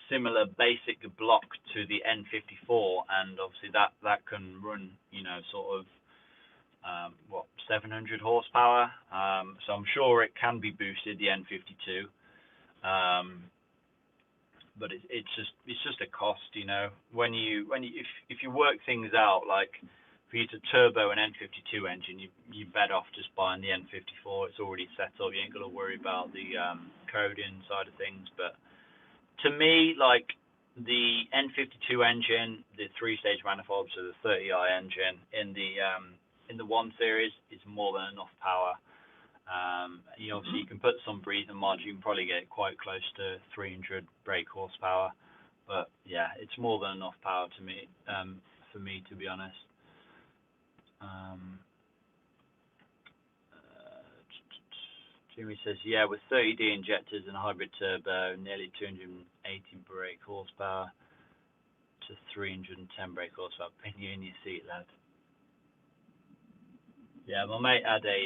similar basic block to the N54, and obviously that can run, you know, sort of 700 horsepower. So I'm sure it can be boosted, the N52. But it's just a cost, you know. When you if you work things out, like for you to turbo an N52 engine, you bet off just buying the N54. It's already set up. You ain't got to worry about the coding side of things. But to me, like the N52 engine, the 3-stage manifold, so the 30i engine in the 1 Series is more than enough power. You obviously you can put some breathing mods. You can probably get quite close to 300 brake horsepower. But yeah, it's more than enough power to me, for me, to be honest. Jimmy says, yeah, with 30D injectors and a hybrid turbo, nearly 280 brake horsepower to 310 brake horsepower. Pin you in your seat, lad. Yeah, my mate had a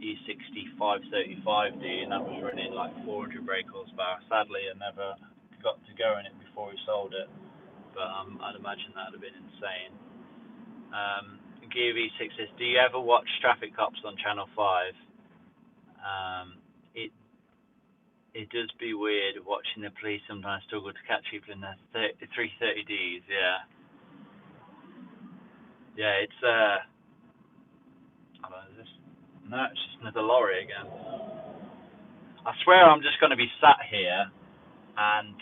E60 535D, and that was running like 400 brake horsepower. Sadly, I never got to go in it before he sold it, but I'd imagine that would have been insane. Gear V6 says, do you ever watch traffic cops on Channel 5? It does be weird watching the police sometimes struggle to catch people in their 330Ds. Yeah, it's I don't know, no, it's just another lorry again. I swear I'm just going to be sat here and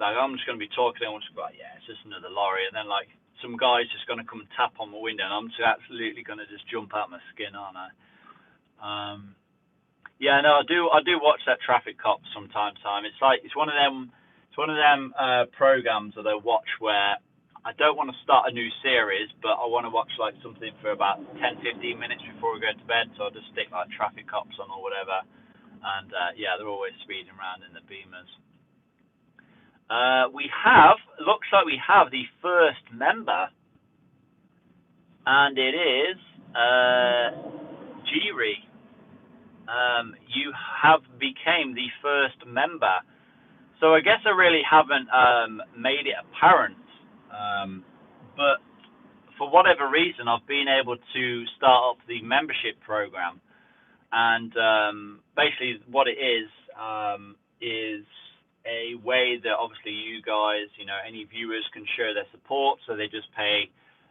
like I'm just going to be talking and I'm just like, yeah, it's just another lorry, and then like some guy's just going to come and tap on my window and I'm just absolutely going to just jump out my skin, aren't I? Yeah, no, I do watch that Traffic Cops from time to time. It's one of them programs that I watch where I don't want to start a new series, but I want to watch like something for about 10-15 minutes before we go to bed, so I'll just stick like Traffic Cops on or whatever. And yeah, they're always speeding around in the Beamers. Looks like we have the first member, and it is Jiri. You have became the first member. So I guess I really haven't made it apparent, but for whatever reason, I've been able to start up the membership program, and basically what it is a way that obviously you guys, you know, any viewers can show their support. So they just pay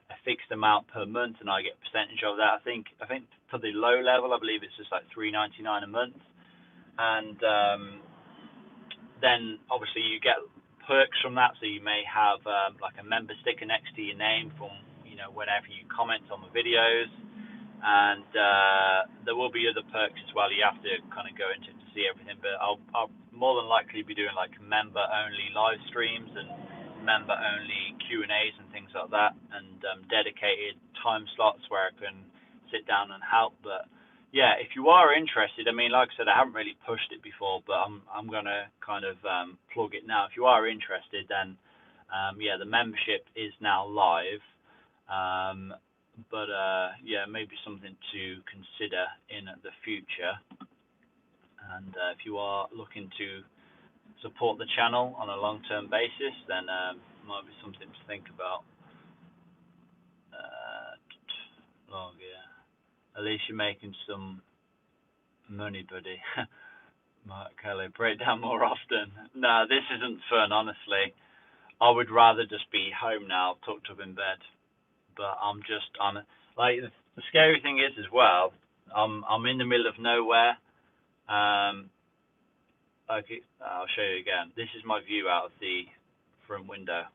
a fixed amount per month, and I get a percentage of that. I think for the low level, I believe it's just like $3.99 a month, and then obviously you get perks from that. So you may have like a member sticker next to your name from, you know, whenever you comment on the videos, and there will be other perks as well. You have to kind of go into it to see everything, but I'll more than likely be doing like member only live streams and member only Q&As and things like that, and dedicated time slots where I can sit down and help. But yeah, if you are interested, I mean, like I said, I haven't really pushed it before, but I'm gonna kind of plug it now. If you are interested, then yeah, the membership is now live, but yeah, maybe something to consider in the future. And if you are looking to support the channel on a long-term basis, then might be something to think about. Oh yeah, at least you're making some money, buddy. Mark Kelly, break down more often. No, this isn't fun, honestly. I would rather just be home now, tucked up in bed. But I'm like, the scary thing is as well, I'm in the middle of nowhere. Okay, I'll show you again. This is my view out of the front window.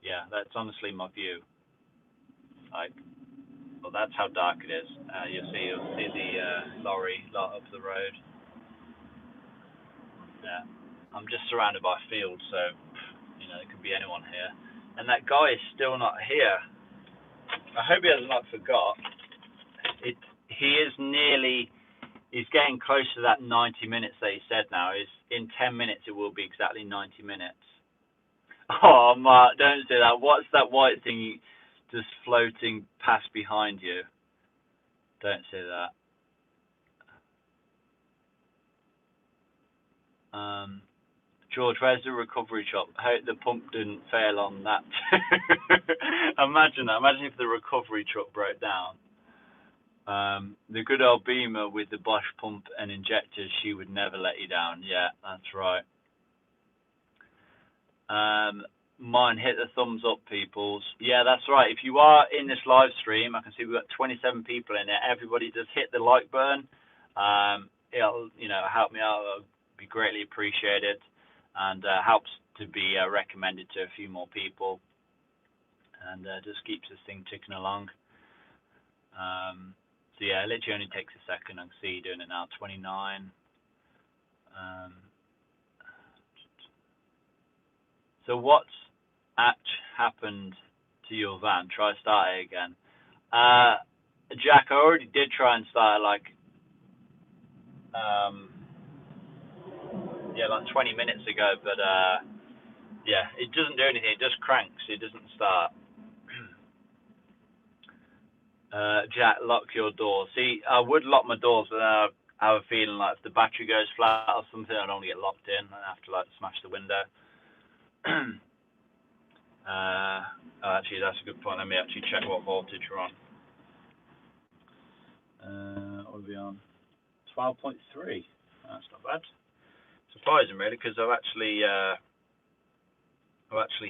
Yeah, that's honestly my view. Like, well, that's how dark it is. You'll see the lorry up the road. Yeah, I'm just surrounded by fields, so you know, there could be anyone here. And that guy is still not here. I hope he hasn't not forgot. He's getting close to that 90 minutes that he said now. In 10 minutes it will be exactly 90 minutes. Oh, Mark, don't say that. What's that white thing just floating past behind you? Don't say that. George, where's the recovery shop? I hope the pump didn't fail on that. Imagine that. Imagine if the recovery truck broke down. The good old Beamer with the Bosch pump and injectors, she would never let you down. Yeah, that's right. Mine, hit the thumbs up, peoples. Yeah, that's right. If you are in this live stream, I can see we've got 27 people in it. Everybody just hit the like button. It'll, help me out. It'll be greatly appreciated, and helps to be recommended to a few more people, and just keeps this thing ticking along. So yeah, it literally only takes a second. I can see you doing it now. 29. So what's happened to your van? Try start it again. Jack, I already did try and start it like 20 minutes ago, but yeah, it doesn't do anything. It just cranks. It doesn't start. Jack, lock your door. See, I would lock my doors, but I have a feeling like if the battery goes flat or something, I don't want to get locked in. I have to like smash the window. Actually, that's a good point. Let me actually check what voltage we're on. What are we on? 12.3. That's not bad. Surprising, really, because I've actually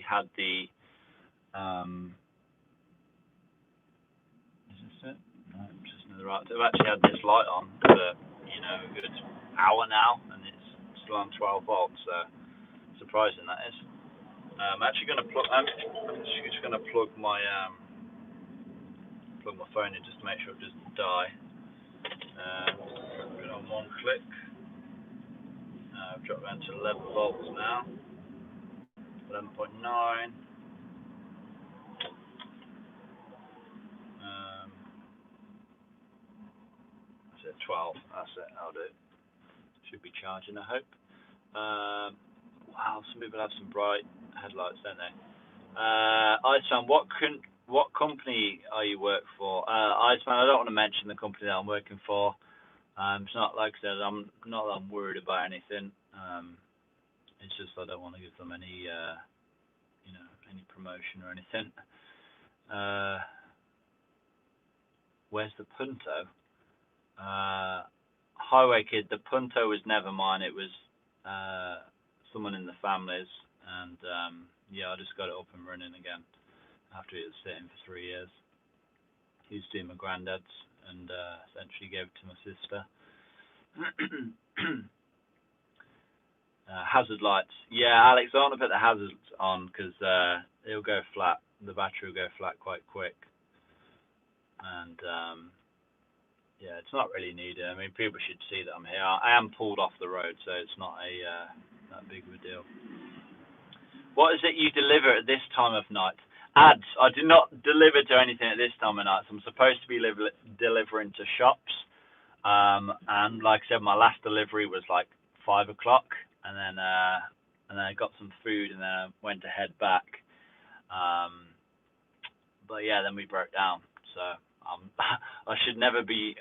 had the is this it? No, just another right. I've actually had this light on for a good hour now, and it's still on 12 volts. So surprising that is. I'm actually going to plug. I'm just going to plug my phone in just to make sure it doesn't die. Put it on one click. I've dropped down to 11 volts now. 11.9. That's it. 12. That's it. I'll do it. Should be charging, I hope. Wow, some people have some bright headlights, don't they? Iceman, what company are you work for? Iceman, I don't want to mention the company that I'm working for. It's not like I said, I'm worried about anything. It's just I don't want to give them any any promotion or anything. Where's the Punto? Highway Kid, the Punto was never mine. It was someone in the family's, and yeah, I just got it up and running again after it was sitting for 3 years. Used to do my granddad's, and essentially gave it to my sister. Hazard lights. Yeah, Alex, I want to put the hazards on because it'll go flat. The battery will go flat quite quick. And yeah, it's not really needed. I mean, people should see that I'm here. I am pulled off the road, so it's not that big of a deal. What is it you deliver at this time of night? Ads. I do not deliver to anything at this time of night. So I'm supposed to be delivering to shops. And like I said, my last delivery was like 5 o'clock, and then I got some food, and then I went to head back. But yeah, then we broke down. So I should never be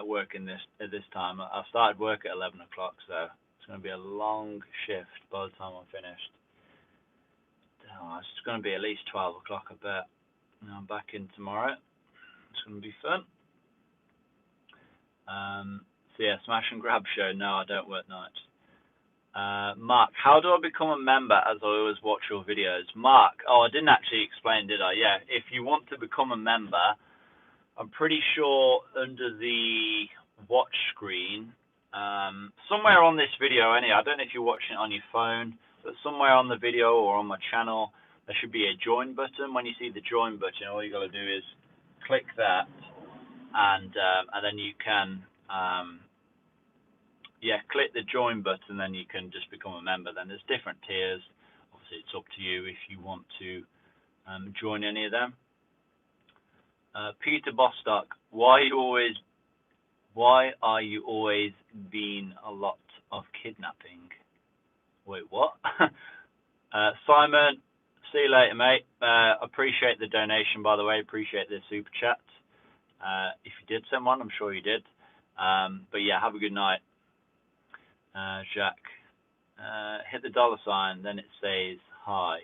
working at this time. I started work at 11 o'clock, so it's going to be a long shift by the time I'm finished. It's going to be at least 12 o'clock, I bet. And I'm back in tomorrow. It's going to be fun. So yeah, smash and grab show. No, I don't work nights. Mark, how do I become a member as I always watch your videos? Mark, I didn't actually explain, did I? Yeah, if you want to become a member, I'm pretty sure under the watch screen, somewhere on this video anyway, I don't know if you're watching it on your phone, but somewhere on the video or on my channel, there should be a join button. When you see the join button, all you got to do is click that, and then you can click the join button, then you can just become a member. Then there's different tiers. Obviously, it's up to you if you want to join any of them. Peter Bostock, why are you always being a lot of kidnapping? Wait, what? Simon, see you later, mate. Appreciate the donation, by the way. Appreciate the super chat. If you did send one, I'm sure you did. But yeah, have a good night. Jack. hit the $sign, then it says hi.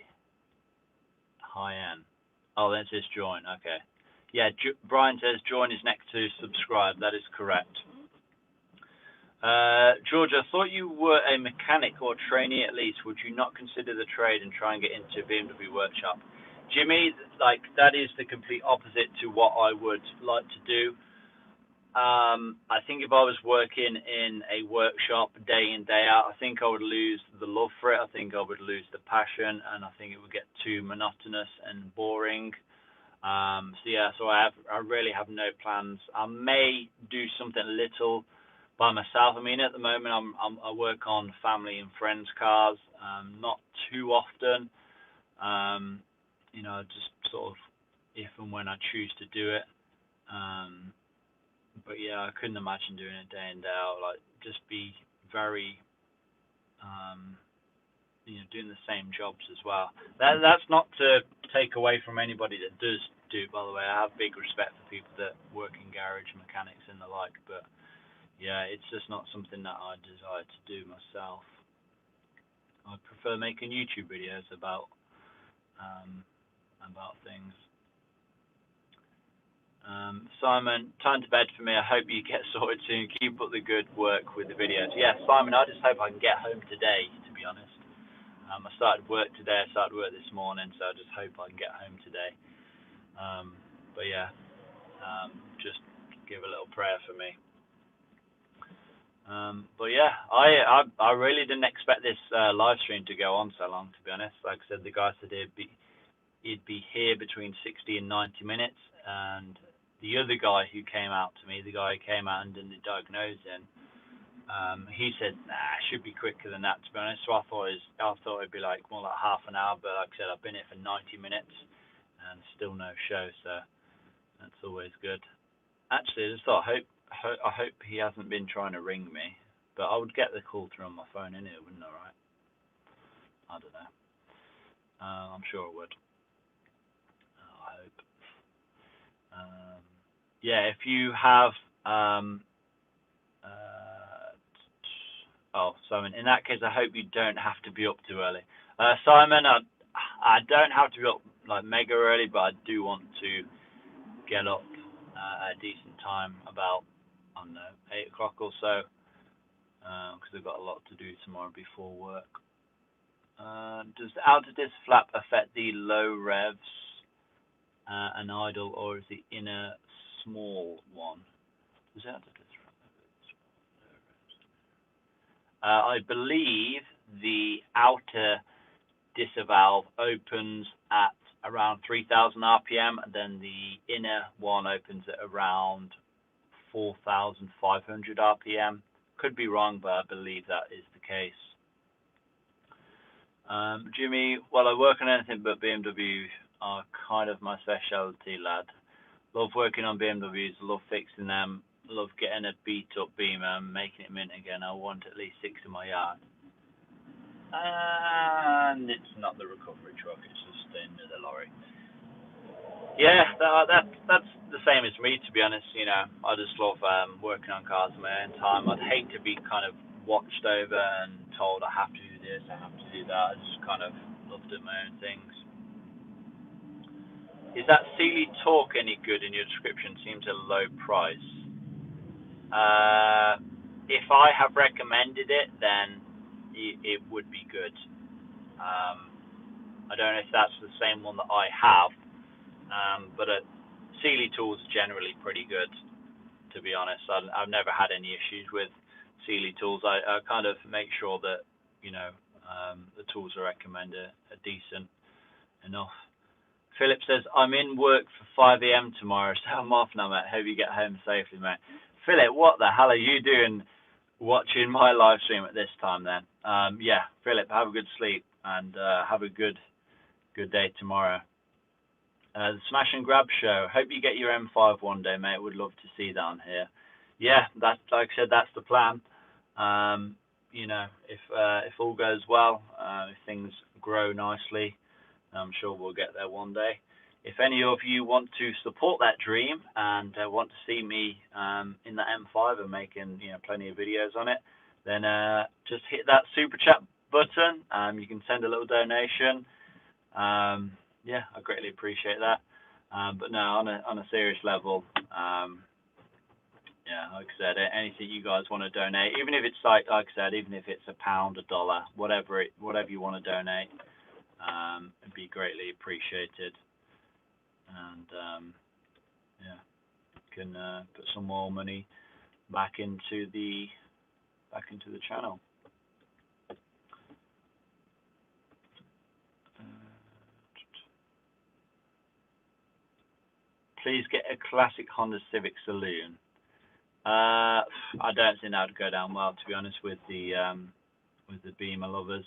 Hi N. Oh, then it says join. Okay. Yeah, Brian says join is next to subscribe. That is correct. George, I thought you were a mechanic or trainee at least. Would you not consider the trade and try and get into BMW workshop? Jimmy, like, that is the complete opposite to what I would like to do. I think if I was working in a workshop day in, day out, I think I would lose the love for it. I think I would lose the passion, and I think it would get too monotonous and boring. So I really have no plans. I may do something little by myself. I mean, at the moment, I work on family and friends' cars, not too often. Just sort of if and when I choose to do it. But yeah, I couldn't imagine doing it day in, day out. Like, just be very, doing the same jobs as well. That's not to take away from anybody that does do, by the way. I have big respect for people that work in garage mechanics and the like, but yeah, it's just not something that I desire to do myself. I prefer making YouTube videos about things. Simon, time to bed for me. I hope you get sorted soon. Keep up the good work with the videos. Yeah, Simon, I just hope I can get home today, to be honest. I started work today. I started work this morning, so I just hope I can get home today. But yeah, just give a little prayer for me. But yeah, I really didn't expect this live stream to go on so long, to be honest. Like I said, the guy said he'd be here between 60 and 90 minutes, and the other guy who came out to me, the guy who came out and did the diagnosing, he said, it should be quicker than that, to be honest. So I thought it'd be like more like half an hour, but like I said, I've been here for 90 minutes and still no show, so that's always good. Actually, I just thought, I hope he hasn't been trying to ring me, but I would get the call through on my phone anyway, wouldn't I, right? I don't know. I'm sure I would. I hope. Yeah, if you have, Simon, in that case, I hope you don't have to be up too early. Simon, I don't have to be up like mega early, but I do want to get up at a decent time, about, I don't know, 8 o'clock or so, because I've got a lot to do tomorrow before work. Does the outer disc flap affect the low revs and idle, or is the inner small one? Does the outer disc flap affect low revs? I believe the outer disc opens at around 3,000 RPM, and then the inner one opens at around 4,500 RPM. Could be wrong, but I believe that is the case. Jimmy, well, I work on anything but BMW are kind of my specialty, lad. Love working on BMWs, love fixing them, love getting a beat up Beamer and making it mint again. I want at least 6 in my yard. And it's not the recovery truck, it's just another lorry. Yeah, that's the same as me, to be honest. I just love working on cars in my own time. I'd hate to be kind of watched over and told I have to do this, I have to do that. I just kind of love doing my own things. Is that Sealy Talk any good in your description? Seems a low price. If I have recommended it, then it would be good. I don't know if that's the same one that I have, but Sealy Tools are generally pretty good, to be honest. I've never had any issues with Sealy Tools. I kind of make sure that the tools I recommend are decent enough. Philip says, I'm in work for 5 a.m. tomorrow, so I'm off now, mate. Hope you get home safely, mate. Philip, what the hell are you doing watching my live stream at this time then? Yeah, Philip, have a good sleep and have a good day tomorrow. The Smash and Grab show. Hope you get your M5 one day, mate. Would love to see that on here. Yeah, that's, like I said, that's the plan. If all goes well, if things grow nicely, I'm sure we'll get there one day. If any of you want to support that dream and want to see me in the M5 and making plenty of videos on it, then just hit that super chat button. You can send a little donation. Yeah, I greatly appreciate that. But no, on a serious level, yeah, like I said, anything you guys want to donate, even if it's like I said, even if it's £1, $1, whatever you want to donate, it'd be greatly appreciated. And yeah, can put some more money back into the channel. Please get a classic Honda Civic Saloon. I don't think that would go down well, to be honest, with the Beamer lovers.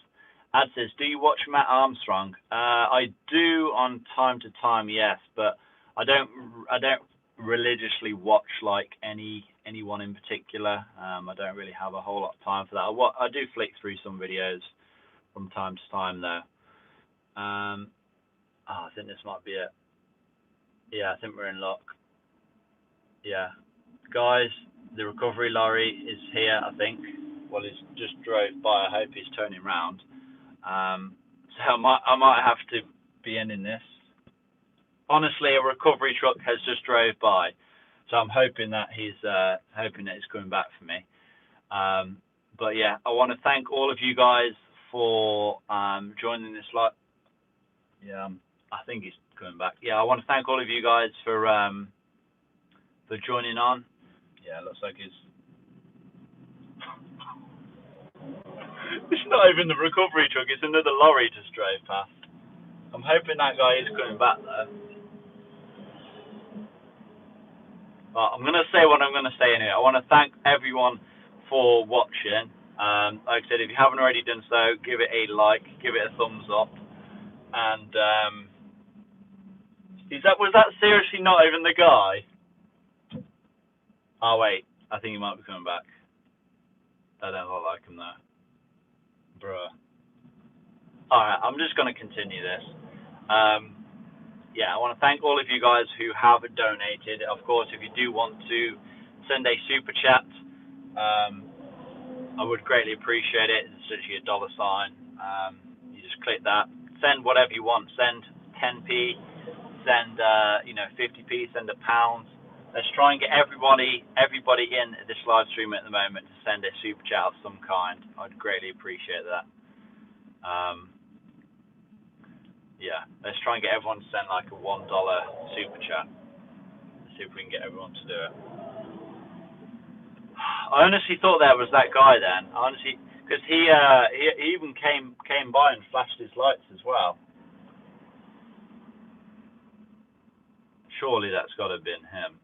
Ad says, do you watch Matt Armstrong? I do on time to time, yes, but I don't religiously watch like anyone in particular. I don't really have a whole lot of time for that. I do flick through some videos from time to time, though. I think this might be it. Yeah, I think we're in luck. Yeah. Guys, the recovery lorry is here, I think. Well, it's just drove by. I hope he's turning round. So I might have to be ending this. Honestly, a recovery truck has just drove by, so I'm hoping that he's coming back for me. But yeah, I want to thank all of you guys for joining this live. Yeah, I think he's coming back. Yeah, I want to thank all of you guys for joining on. Yeah, it looks like it's it's not even the recovery truck, it's another lorry just drove past. I'm hoping that guy is coming back though. But I'm going to say what I'm going to say anyway. I want to thank everyone for watching. Like I said, if you haven't already done so, give it a like, give it a thumbs up. And was that seriously not even the guy? Oh wait, I think he might be coming back. I don't look like him though. Bruh. Alright, I'm just going to continue this. Yeah, I want to thank all of you guys who have donated. Of course, if you do want to send a super chat, I would greatly appreciate it. It's literally $. You just click that. Send whatever you want. Send 10p. Send 50p. Send £1. Let's try and get everybody in this live stream at the moment to send a super chat of some kind. I'd greatly appreciate that. Yeah, let's try and get everyone to send like a $1 super chat. Let's see if we can get everyone to do it. I honestly thought that was that guy then. Honestly, because he even came by and flashed his lights as well. Surely that's got to have been him.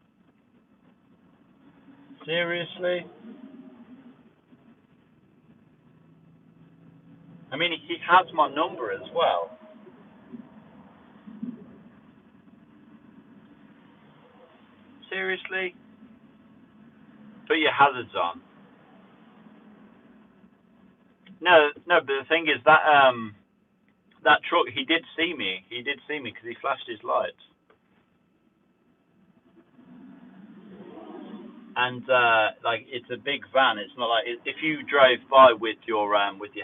Seriously? I mean, he has my number as well. Seriously? Put your hazards on. No, but the thing is that that truck, he did see me. He did see me because he flashed his lights. And like it's a big van. It's not like if you drove by with your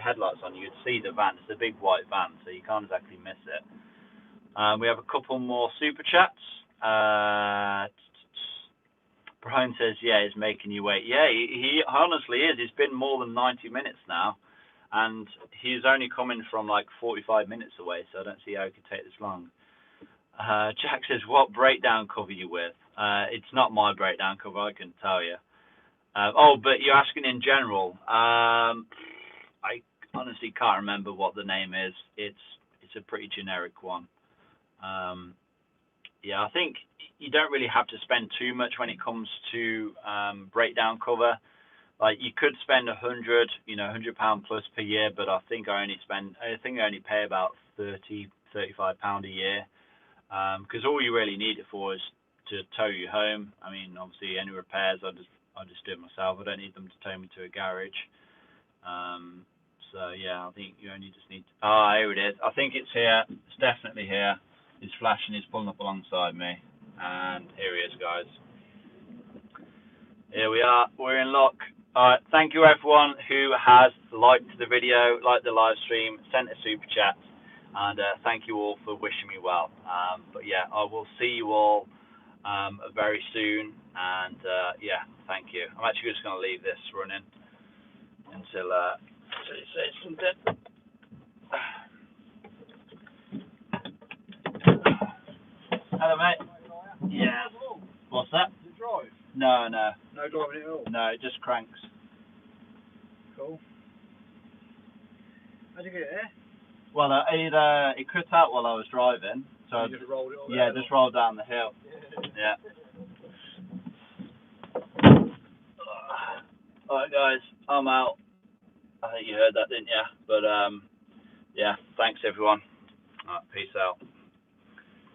headlights on, you'd see the van. It's a big white van, so you can't exactly miss it. We have a couple more super chats. Brian says, "Yeah, he's making you wait." Yeah, he honestly is. It's been more than 90 minutes now, and he's only coming from like 45 minutes away. So I don't see how it could take this long. Jack says, "What breakdown cover you with?" It's not my breakdown cover, I can tell you. But you're asking in general. I honestly can't remember what the name is. It's a pretty generic one. Yeah, I think you don't really have to spend too much when it comes to breakdown cover. Like you could spend £100 plus per year, but I think I only pay about £35 a year. Because all you really need it for is to tow you home. I mean, obviously, any repairs, I just do it myself. I don't need them to tow me to a garage. So yeah, I think you only just need. Here it is. I think it's here. It's definitely here. It's flashing. It's pulling up alongside me, and here he is, guys. Here we are. We're in luck. Alright, thank you everyone who has liked the video, liked the live stream, sent a super chat, and thank you all for wishing me well. But yeah, I will see you all very soon, and yeah, thank you. I'm actually just going to leave this running until it says something. Hello, mate. Yeah. What's that? Does it drive? No. No driving at all? No, it just cranks. Cool. How'd you get it here? Well, it cut out while I was driving, so you just rolled it all yeah, just rolled down the hill. Yeah. Alright, guys, I'm out. I think you heard that, didn't you? But yeah, thanks everyone. Alright, peace out.